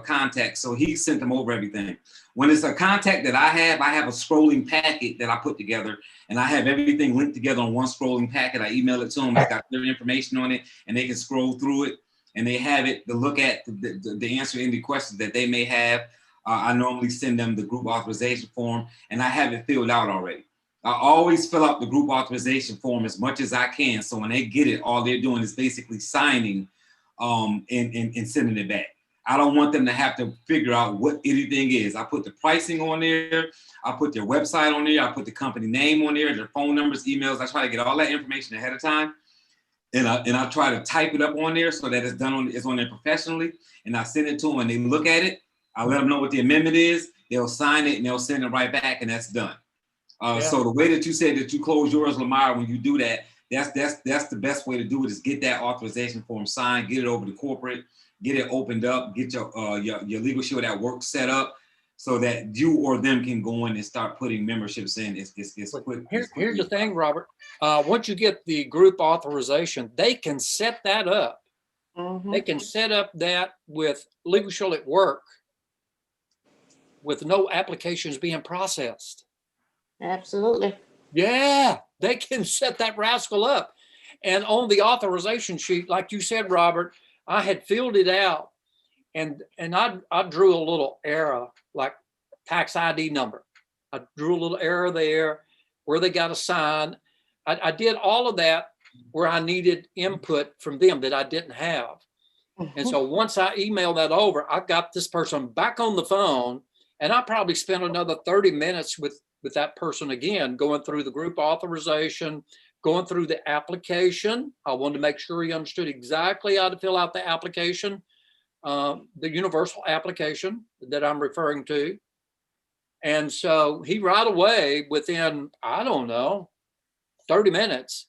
B: contacts, so he sent them over everything. When it's a contact that I have a scrolling packet that I put together, and I have everything linked together on one scrolling packet. I email it to them. It's got their information on it, and they can scroll through it, and they have it to look at the answer any questions that they may have. I normally send them the group authorization form, and I have it filled out already. I always fill out the group authorization form as much as I can. So when they get it, all they're doing is basically signing and sending it back. I don't want them to have to figure out what anything is. I put the pricing on there. I put their website on there. I put the company name on there, their phone numbers, emails. I try to get all that information ahead of time. And I try to type it up on there so that it's on there professionally. And I send it to them and they look at it. I let them know what the amendment is. They'll sign it and they'll send it right back, and that's done. So the way that you said that you close yours, Lamar, when you do that, that's the best way to do it, is get that authorization form signed, get it over to corporate, get it opened up, get your LegalShield at work set up so that you or them can go in and start putting memberships in. It's quick.
E: Here's the thing, Robert. Once you get the group authorization, they can set that up.
C: Mhm.
E: They can set up that with LegalShield at work with no applications being processed.
C: Absolutely.
E: Yeah, they can set that rascal up. And on the authorization sheet, like you said, Robert, I had filled it out, and I drew a little arrow, like tax ID number. I drew a little arrow there where they got to sign. I did all of that where I needed input from them that I didn't have. And so once I emailed that over, I got this person back on the phone, and I probably spent another 30 minutes with that person again, going through the group authorization, going through the application. I wanted to make sure he understood exactly how to fill out the application, the universal application that I'm referring to. And so he right away, within, I don't know, 30 minutes,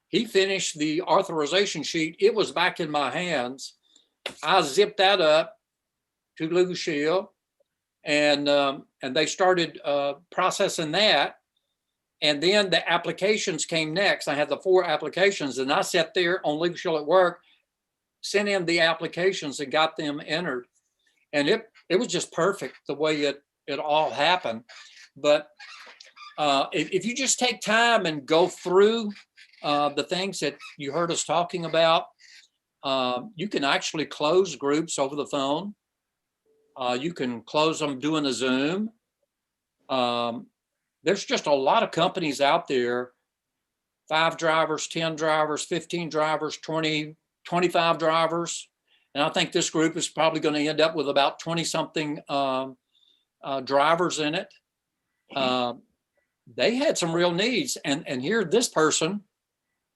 E: he finished the authorization sheet. It was back in my hands. I zipped that up to LegalShield, and they started processing that. And then the applications came next. I had the 4 applications, and I sat there on LegalShield at work, sent in the applications and got them entered. And it was just perfect the way it all happened. But if you just take time and go through the things that you heard us talking about, you can actually close groups over the phone. You can close them doing a Zoom. There's just a lot of companies out there, 5 drivers, 10 drivers, 15 drivers, 20, 25 drivers. And I think this group is probably going to end up with about 20 something drivers in it. They had some real needs. And here this person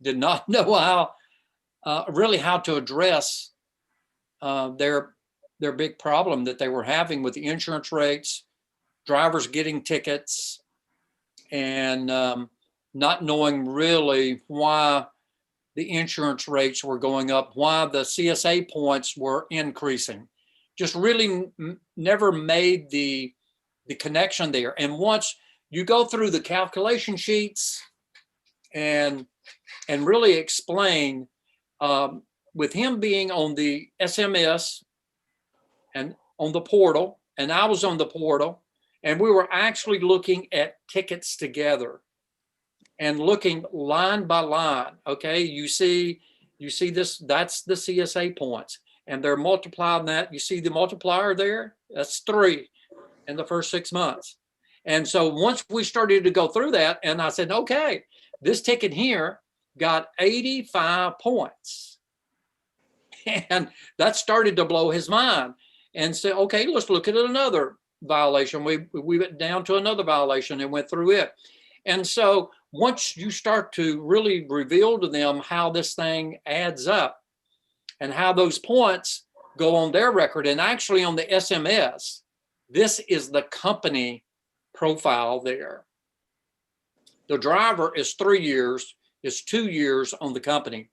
E: did not know how to address their big problem that they were having with the insurance rates, drivers getting tickets, and not knowing really why the insurance rates were going up, why the CSA points were increasing. Just really never made the connection there. And once you go through the calculation sheets and really explain, with him being on the SMS and on the portal, and I was on the portal, and we were actually looking at tickets together and looking line by line. Okay, you see this, that's the CSA points, and they're multiplying that. You see the multiplier there? That's 3. in the first 6 months. And so once we started to go through that, and I said, okay, this ticket here got 85 points. And that started to blow his mind and said, okay, let's look at another violation. We went down to another violation and went through it. And so once you start to really reveal to them how this thing adds up and how those points go on their record, and actually on the SMS, this is the company profile there. The driver is 3 years, is 2 years on the company.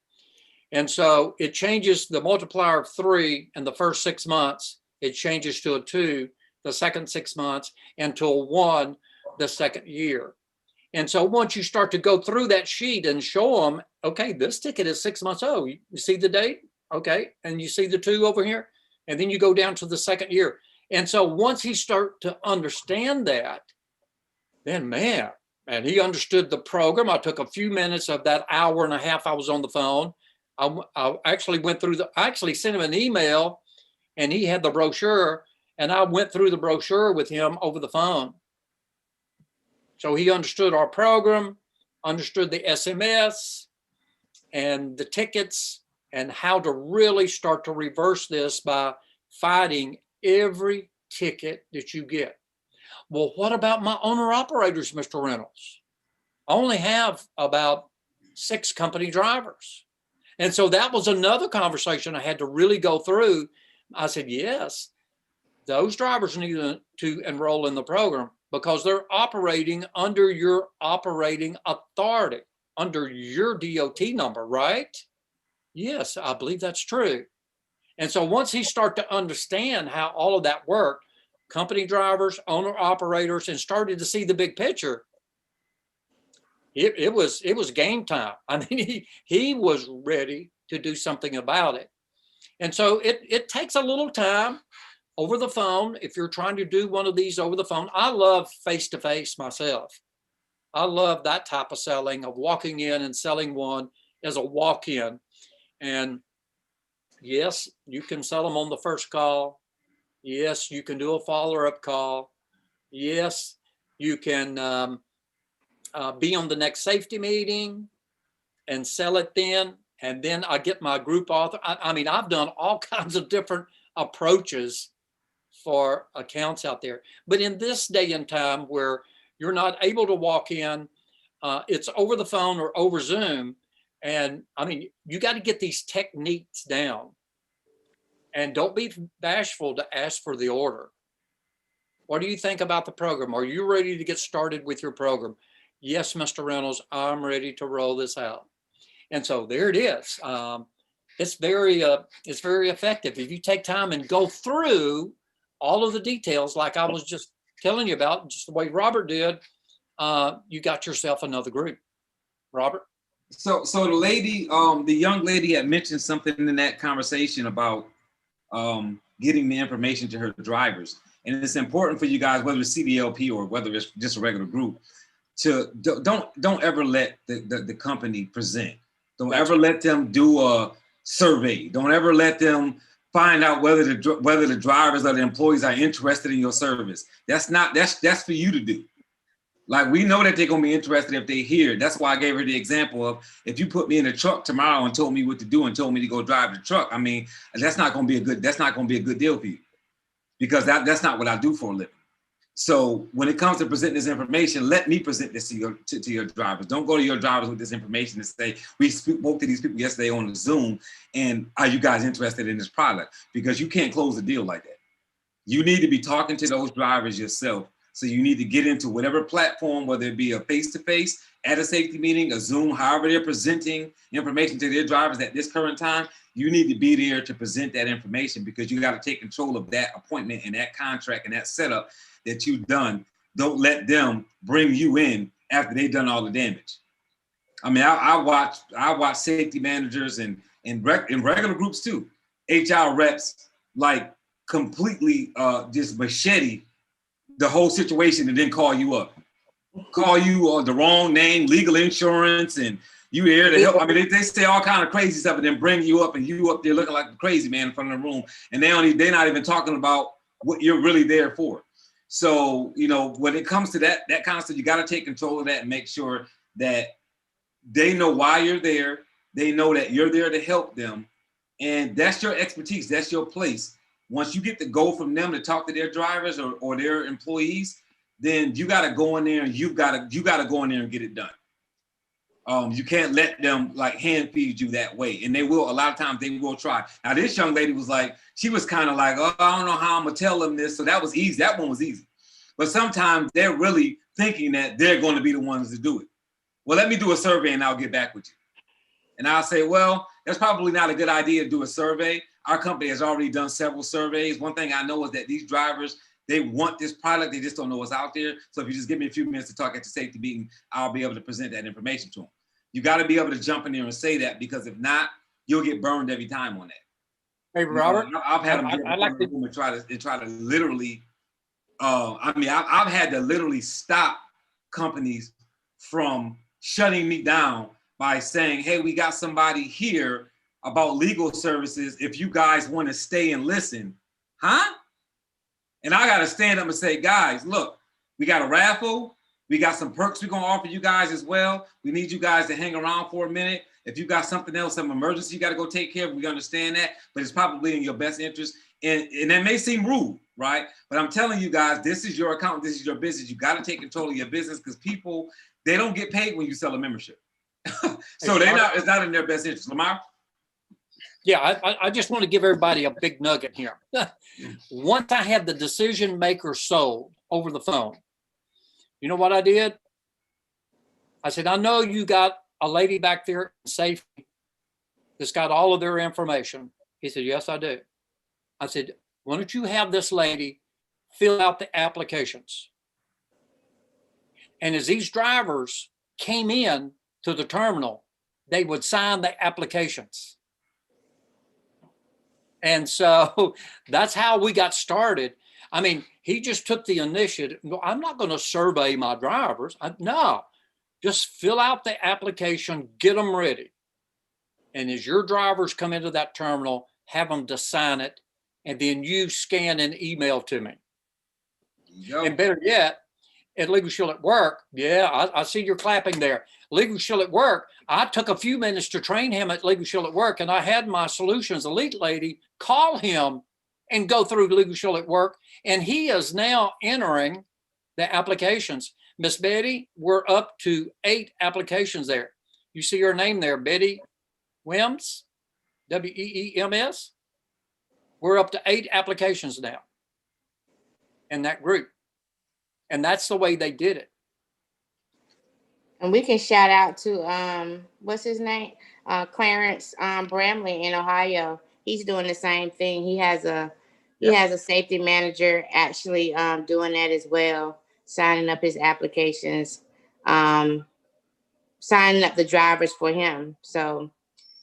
E: And so it changes the multiplier of 3 in the first 6 months. It changes to a 2 the second 6 months, and to a 1 the second year. And so once you start to go through that sheet and show them, okay, this ticket is 6 months old. You see the date? Okay. And you see the 2 over here. And then you go down to the second year. And so once he start to understand that, then man, and he understood the program. I took a few minutes of that hour and a half I was on the phone. I actually went through I actually sent him an email, and he had the brochure, and I went through the brochure with him over the phone. So he understood our program, understood the SMS and the tickets, and how to really start to reverse this by fighting every ticket that you get. Well, what about my owner-operators, Mr. Reynolds? I only have about 6 company drivers. And so that was another conversation I had to really go through. I said, yes, those drivers need to enroll in the program because they're operating under your operating authority, under your D.O.T. number, right? Yes, I believe that's true. And so once he started to understand how all of that worked, company drivers, owner operators, and started to see the big picture, it was game time. I mean, he was ready to do something about it. And so it takes a little time over the phone. If you're trying to do one of these over the phone, I love face-to-face myself. I love that type of selling, of walking in and selling one as a walk-in. And yes, you can sell them on the first call. Yes, you can do a follow-up call. Yes, you can be on the next safety meeting and sell it then. And then I get my group author. I mean, I've done all kinds of different approaches for accounts out there. But in this day and time where you're not able to walk in, it's over the phone or over Zoom. And I mean, you got to get these techniques down. And don't be bashful to ask for the order. What do you think about the program? Are you ready to get started with your program? Yes, Mr. Reynolds, I'm ready to roll this out. And so there it is. It's very effective. If you take time and go through all of the details, like I was just telling you about, just the way Robert did, you got yourself another group. Robert?
B: So the lady, the young lady had mentioned something in that conversation about getting the information to her drivers. And it's important for you guys, whether it's CDLP or whether it's just a regular group, to don't ever let the company present. Don't ever let them do a survey. Don't ever let them find out whether the drivers or the employees are interested in your service. That's for you to do. Like, we know that they're gonna be interested if they hear. That's why I gave her the example of, if you put me in a truck tomorrow and told me what to do and told me to go drive the truck, I mean, that's not gonna be a good deal for you, because that's not what I do for a living. So when it comes to presenting this information, let me present this to your drivers. Don't go to your drivers with this information and say, we spoke to these people yesterday on the Zoom, and are you guys interested in this product? Because you can't close a deal like that. You need to be talking to those drivers yourself. So you need to get into whatever platform, whether it be a face-to-face, at a safety meeting, a Zoom, however they're presenting information to their drivers at this current time. You need to be there to present that information, because you got to take control of that appointment and that contract and that setup that you've done. Don't let them bring you in after they've done all the damage. I mean, I watch safety managers and in regular groups too, HR reps, like completely just machete the whole situation and then call you up. Call you on the wrong name, legal insurance, and you here to help. I mean, they say all kind of crazy stuff and then bring you up, and you up there looking like a crazy man in front of the room, and they're not even talking about what you're really there for. So, you know, when it comes to that kind of stuff, you got to take control of that and make sure that they know why you're there. They know that you're there to help them. And that's your expertise. That's your place. Once you get the go from them to talk to their drivers or their employees, then you got to go in there and you got to go in there and get it done. You can't let them like hand feed you that way. And they will, a lot of times they will try. Now this young lady was like, she was kind of like, oh, I don't know how I'm gonna tell them this. So that was easy. That one was easy. But sometimes they're really thinking that they're going to be the ones to do it. Well, let me do a survey and I'll get back with you. And I'll say, well, that's probably not a good idea to do a survey. Our company has already done several surveys. One thing I know is that these drivers, they want this product. They just don't know what's out there. So if you just give me a few minutes to talk at the safety meeting, I'll be able to present that information to them. You got to be able to jump in there and say that, because if not, you'll get burned every time on that.
E: Hey, Robert,
B: You know, I've had them get in front of the room and try to literally, I've had to literally stop companies from shutting me down by saying, hey, we got somebody here about legal services. If you guys want to stay and listen, huh? And I got to stand up and say, guys, look, we got a raffle. We got some perks we're going to offer you guys as well. We need you guys to hang around for a minute. If you got something else, some emergency you got to go take care of, we understand that, but it's probably in your best interest. And that may seem rude, right? But I'm telling you guys, this is your account. This is your business. You got to take control of your business, because people, they don't get paid when you sell a membership. So it's not in their best interest. Lamar?
E: Yeah, I just want to give everybody a big nugget here. Once I had the decision maker sold over the phone, you know what I did? I said, I know you got a lady back there in safety that's got all of their information. He said, yes, I do. I said, why don't you have this lady fill out the applications? And as these drivers came in to the terminal, they would sign the applications. And so that's how we got started. I mean, he just took the initiative. I'm not going to survey my drivers. No, just fill out the application, get them ready. And as your drivers come into that terminal, have them to sign it, and then you scan and email to me. And better yet, at LegalShield at Work, yeah, I see you're clapping there. LegalShield at Work, I took a few minutes to train him at LegalShield at Work, and I had my Solutions Elite lady call him and go through LegalShield at Work, and he is now entering the applications. Miss Betty, we're up to 8 applications there. You see her name there, Betty Weems, W-E-E-M-S. We're up to 8 applications now in that group. And that's the way they did it.
C: And we can shout out to what's his name? Clarence Bramley in Ohio. He's doing the same thing. He has a safety manager actually doing that as well, signing up his applications, signing up the drivers for him. So,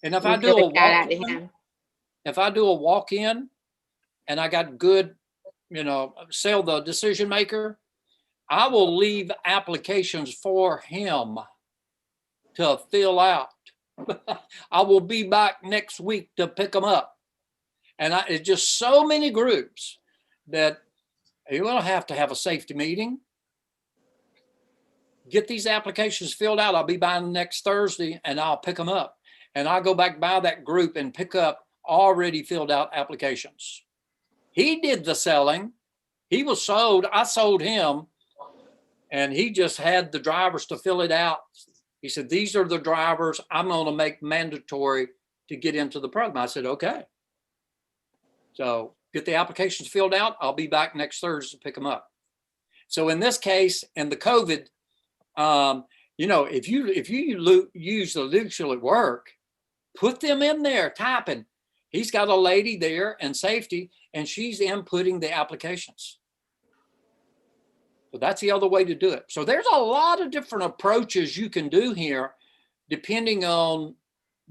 E: and if I do a walk-in and I got good, sell the decision maker, I will leave applications for him to fill out. I will be back next week to pick them up. And it's just so many groups that you're going to have a safety meeting. Get these applications filled out. I'll be by next Thursday and I'll pick them up. And I'll go back by that group and pick up already filled out applications. He did the selling. He was sold. I sold him. And he just had the drivers to fill it out. He said, these are the drivers I'm going to make mandatory to get into the program. I said, okay. So get the applications filled out. I'll be back next Thursday to pick them up. So in this case, and the COVID, if you use the LegalShield at Work, put them in there typing. He's got a lady there in safety, and she's inputting the applications. So that's the other way to do it. So there's a lot of different approaches you can do here, depending on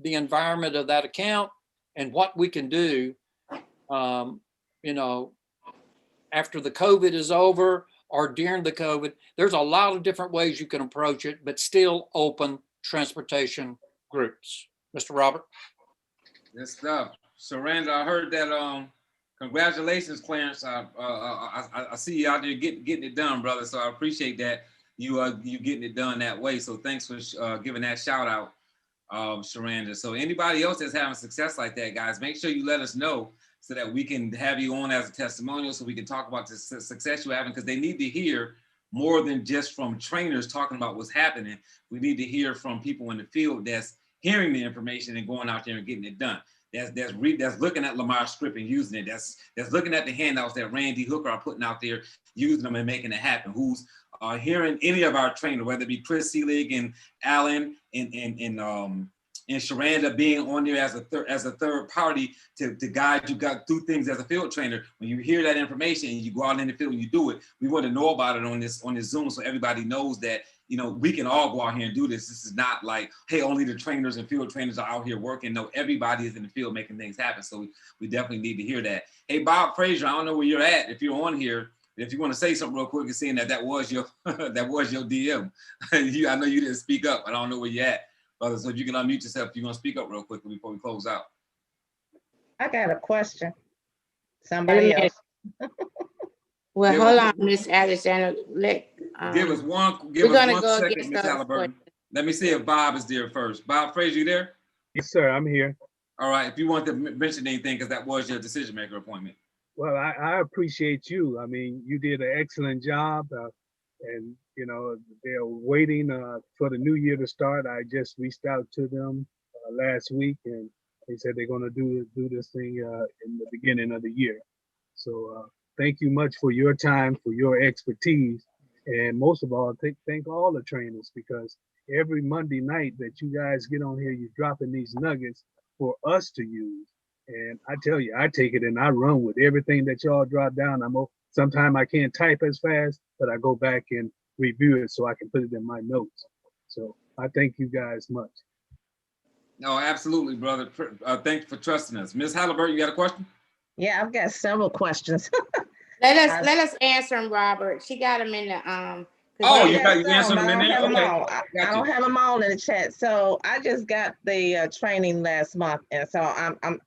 E: the environment of that account and what we can do, after the COVID is over or during the COVID. There's a lot of different ways you can approach it, but still open transportation groups. Mr. Robert?
B: Good stuff. Sherranda, I heard that Congratulations, Clarence. I see you out there getting it done, brother. So I appreciate that you getting it done that way. So thanks for giving that shout out, Sherranda. So anybody else that's having success like that, guys, make sure you let us know so that we can have you on as a testimonial, so we can talk about the success you're having, because they need to hear more than just from trainers talking about what's happening. We need to hear from people in the field that's hearing the information and going out there and getting it done. That's looking at Lamar's script and using it. That's looking at the handouts that Randy Hooker are putting out there, using them and making it happen. Who's hearing any of our trainers, whether it be Chris Seelig and Alan and Sherranda being on there as a third party to guide you through things as a field trainer. When you hear that information and you go out in the field and you do it, we want to know about it on this Zoom, so everybody knows that, you know, we can all go out here and do this. This is not like, hey, only the trainers and field trainers are out here working. No, everybody is in the field making things happen. So we definitely need to hear that. Hey, Bob Frazier, I don't know where you're at. If you're on here, if you want to say something real quick and seeing that was your DM. I know you didn't speak up. I don't know where you're at, brother. So if you can unmute yourself, if you're gonna speak up real quickly before we close out.
I: I got a question. Somebody else.
C: Well, hold on, Miss Alexander.
B: Give us one second, Miss Halliburton. Let me see if Bob is there first. Bob Frazier, you there?
H: Yes, sir. I'm here.
B: All right. If you want to mention anything, because that was your decision maker appointment.
H: Well, I appreciate you. I mean, you did an excellent job, and you know they're waiting for the new year to start. I just reached out to them last week, and they said they're going to do this thing in the beginning of the year. So thank you much for your time, for your expertise, and most of all, thank all the trainers, because every Monday night that you guys get on here, you're dropping these nuggets for us to use. And I tell you, I take it and I run with everything that y'all drop down. Sometimes I can't type as fast, but I go back and review it so I can put it in my notes. So I thank you guys much.
B: No, absolutely, brother. Thank you for trusting us. Ms. Halliburton, you got a question?
I: Yeah, I've got several questions.
C: Let us answer them, Robert. She got them in the
B: Oh, you answered them in there? Okay.
I: I don't have them all in the chat. So I just got the training last month, and so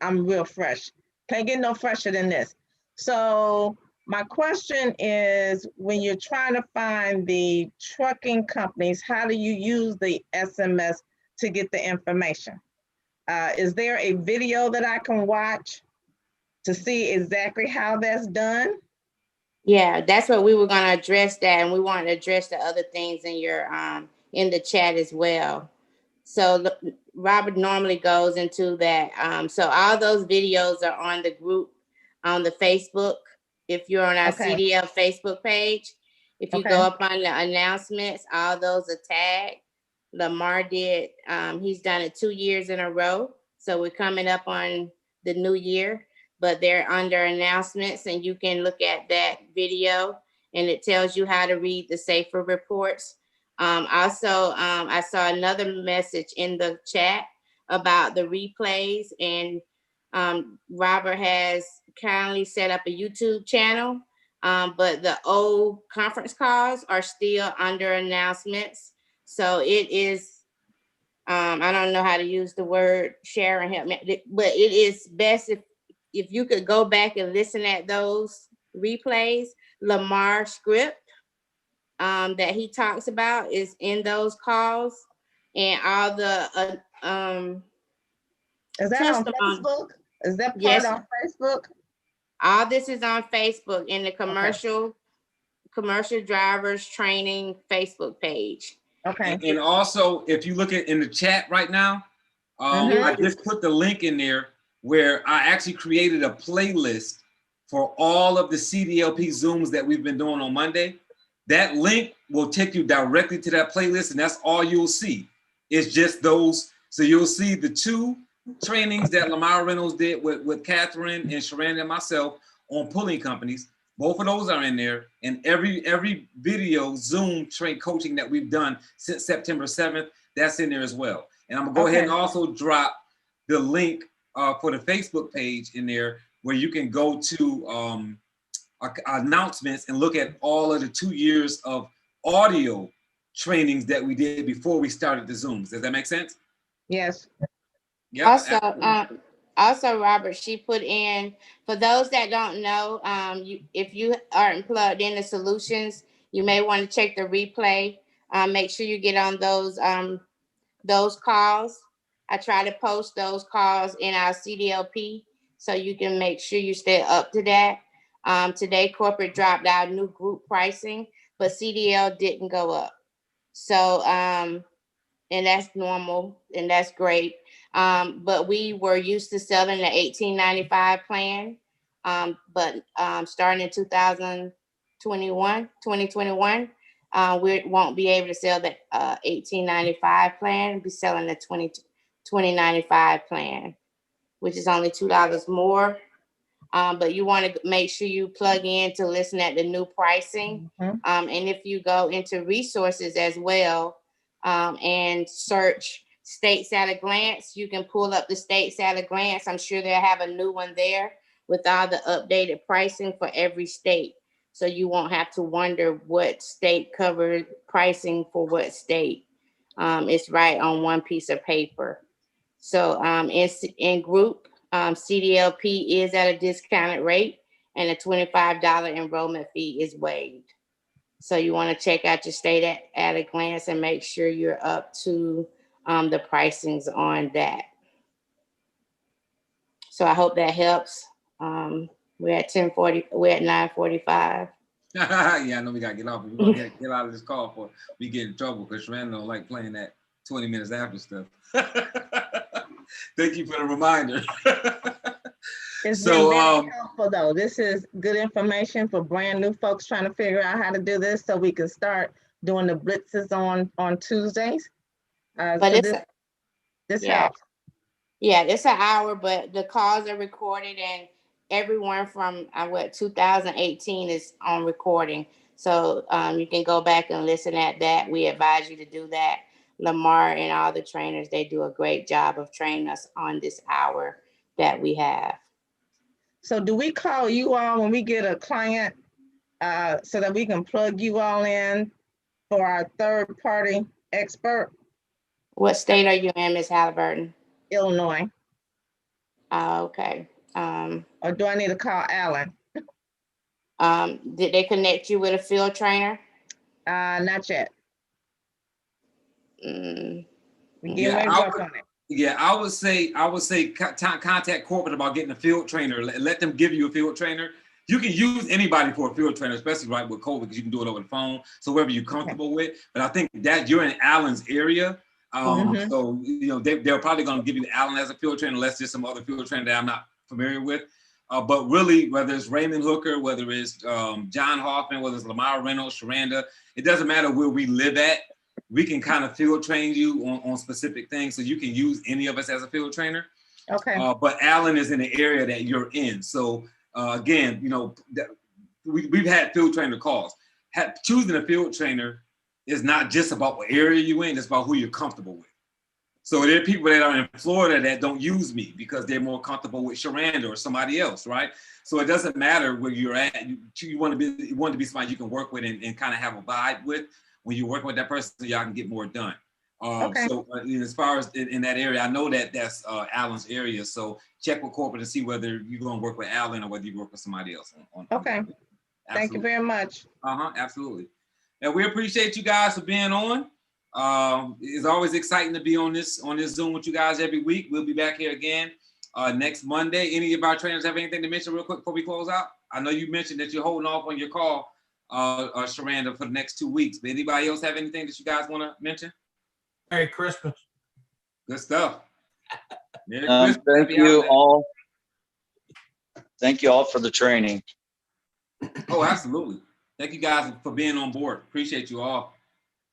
I: I'm real fresh. Can't get no fresher than this. So my question is, when you're trying to find the trucking companies, how do you use the SMS to get the information? Is there a video that I can watch to see exactly how that's done?
C: Yeah, that's what we were going to address that, and we want to address the other things in your in the chat as well. So Robert normally goes into that. So all those videos are on the group on the Facebook. If you're on our CDL Facebook page, if you go up on the announcements, all those are tagged. Lamar did. He's done it 2 years in a row. So we're coming up on the new year. But they're under announcements, and you can look at that video, and it tells you how to read the safer reports. Also, I saw another message in the chat about the replays, and Robert has kindly set up a YouTube channel, but the old conference calls are still under announcements. So it is, I don't know how to use the word share and help me, but it is best if you could go back and listen at those replays. Lamar script that he talks about is in those calls, and all the
I: is that on Facebook? Is that part on Facebook?
C: All this is on Facebook in the commercial drivers training Facebook page.
I: Okay.
B: And also, if you look at in the chat right now, I just put the link in there where I actually created a playlist for all of the CDLP Zooms that we've been doing on Monday. That link will take you directly to that playlist, and that's all you'll see. It's just those. So you'll see the 2 trainings that Lamar Reynolds did with Catherine and Sherranda and myself on pulling companies. Both of those are in there, and every video Zoom coaching that we've done since September 7th, that's in there as well. And I'm gonna go ahead and also drop the link for the Facebook page in there, where you can go to announcements and look at all of the 2 years of audio trainings that we did before we started the Zooms. Does that make sense?
I: Yes.
C: Yep, also, Also, Robert, she put in, for those that don't know, if you aren't plugged in the solutions, you may want to check the replay. Make sure you get on those calls. I try to post those calls in our CDLP so you can make sure you stay up to that. Today, corporate dropped our new group pricing, but CDL didn't go up. So, and that's normal and that's great. But we were used to selling the 1895 plan. But starting in 2021, we won't be able to sell the 1895 plan. We'll be selling the 2095 plan, which is only $2 more. But you want to make sure you plug in to listen at the new pricing. And if you go into resources as well, and search states at a glance, you can pull up the states at a glance. I'm sure they'll have a new one there with all the updated pricing for every state. So you won't have to wonder what state covered pricing for what state. It's right on one piece of paper. So in group, CDLP is at a discounted rate and a $25 enrollment fee is waived. So you want to check out your state at a glance and make sure you're up to the pricings on that. So I hope that helps. We're at 10:40. We're at 9:45.
B: Yeah, I know we gotta get off. We're gonna get out of this call before we get in trouble because Sherranda don't like playing that 20 minutes after stuff. Thank you for the reminder.
I: It's been very helpful though. This is good information for brand new folks trying to figure out how to do this so we can start doing the blitzes on Tuesdays.
C: But
I: so this helps.
C: Yeah, it's an hour, but the calls are recorded and everyone from 2018 is on recording. So you can go back and listen at that. We advise you to do that. Lamar and all the trainers, they do a great job of training us on this hour that we have.
I: So do we call you all when we get a client so that we can plug you all in for our third party expert?
C: What state are you in, Ms. Halliburton?
I: Illinois.
C: Okay.
I: Or do I need to call Alan?
C: Did they connect you with a field trainer?
I: Not yet.
B: Yeah, I would say contact corporate about getting a field trainer. Let them give you a field trainer. You can use anybody for a field trainer, especially right with COVID, because you can do it over the phone. So wherever you're comfortable with. But I think that you're in Alan's area. So they're probably going to give you Alan as a field trainer, unless there's some other field trainer that I'm not familiar with. But really, whether it's Raymond Hooker, whether it's John Hoffman, whether it's Lamar Reynolds, Sherranda, it doesn't matter where we live at. We can kind of field train you on specific things, so you can use any of us as a field trainer.
I: Okay.
B: But Alan is in the area that you're in. So again, we've had field trainer calls. Choosing a field trainer is not just about what area you're in, it's about who you're comfortable with. So there are people that are in Florida that don't use me because they're more comfortable with Sherranda or somebody else, right? So it doesn't matter where you're at. You want to be somebody you can work with and kind of have a vibe with. When you're working with that person, so y'all can get more done.
I: Okay.
B: So as far as in that area, I know that that's Alan's area. So check with corporate to see whether you're going to work with Alan or whether you work with somebody else.
I: Okay. Thank you very much.
B: Absolutely. And we appreciate you guys for being on. It's always exciting to be on this Zoom with you guys every week. We'll be back here again next Monday. Any of our trainers have anything to mention real quick before we close out? I know you mentioned that you're holding off on your call, Sherranda, for the next 2 weeks. But anybody else have anything that you guys want to mention?
D: Merry Christmas.
B: Good stuff. Merry Christmas.
J: Thank you all. Thank you all for the training.
B: Oh, absolutely. Thank you guys for being on board. Appreciate you all.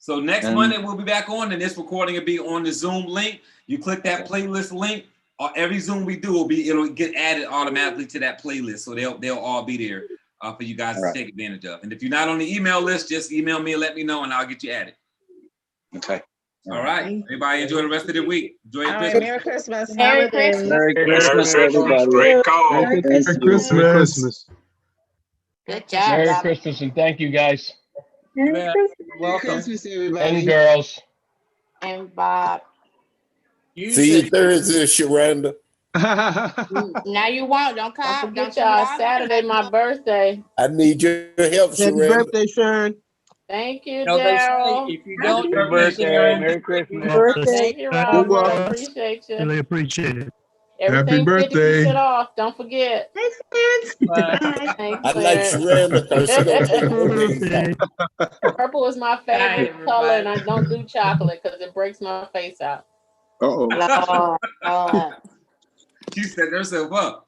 B: So next Monday we'll be back on, and this recording will be on the Zoom link. You click that playlist link. Every Zoom we do it'll get added automatically to that playlist. So they'll all be there for you guys to take advantage of. And if you're not on the email list, just email me and let me know, and I'll get you added.
J: Okay.
B: All right. Everybody enjoy the rest of the week. Enjoy your
I: All
B: Christmas.
I: right, Merry Christmas.
C: Merry Christmas.
J: Merry Christmas, everybody.
H: Great call.
J: Merry
K: Christmas.
C: Good job.
K: Merry
C: Bob.
K: Christmas and thank you guys
B: Welcome.
K: and girls.
C: And Bob.
L: See you Thursday, Sherranda.
C: Now you won't. Don't
A: Don't
C: call.
A: forget
C: Don't
A: y'all, Saturday, my birthday.
L: I need your help,
M: Happy
L: Sherranda.
M: birthday, Sharon.
A: Thank you,
E: No, they say
A: Daryl.
E: if you don't,
K: Happy
E: you
K: birthday.
E: can't.
K: Merry Christmas.
A: Thank you,
M: You're
A: Robert.
M: welcome.
A: Appreciate you.
N: Really appreciate it.
A: Everything 50% off. Don't forget.
E: Bye.
A: Thanks,
L: I like
A: Clarence.
L: Sherranda because she don't take no days
N: Birthday.
L: off.
A: Purple is my favorite color, and I don't do chocolate because it breaks my face out.
M: Uh-oh.
C: Lord.
B: She set herself up.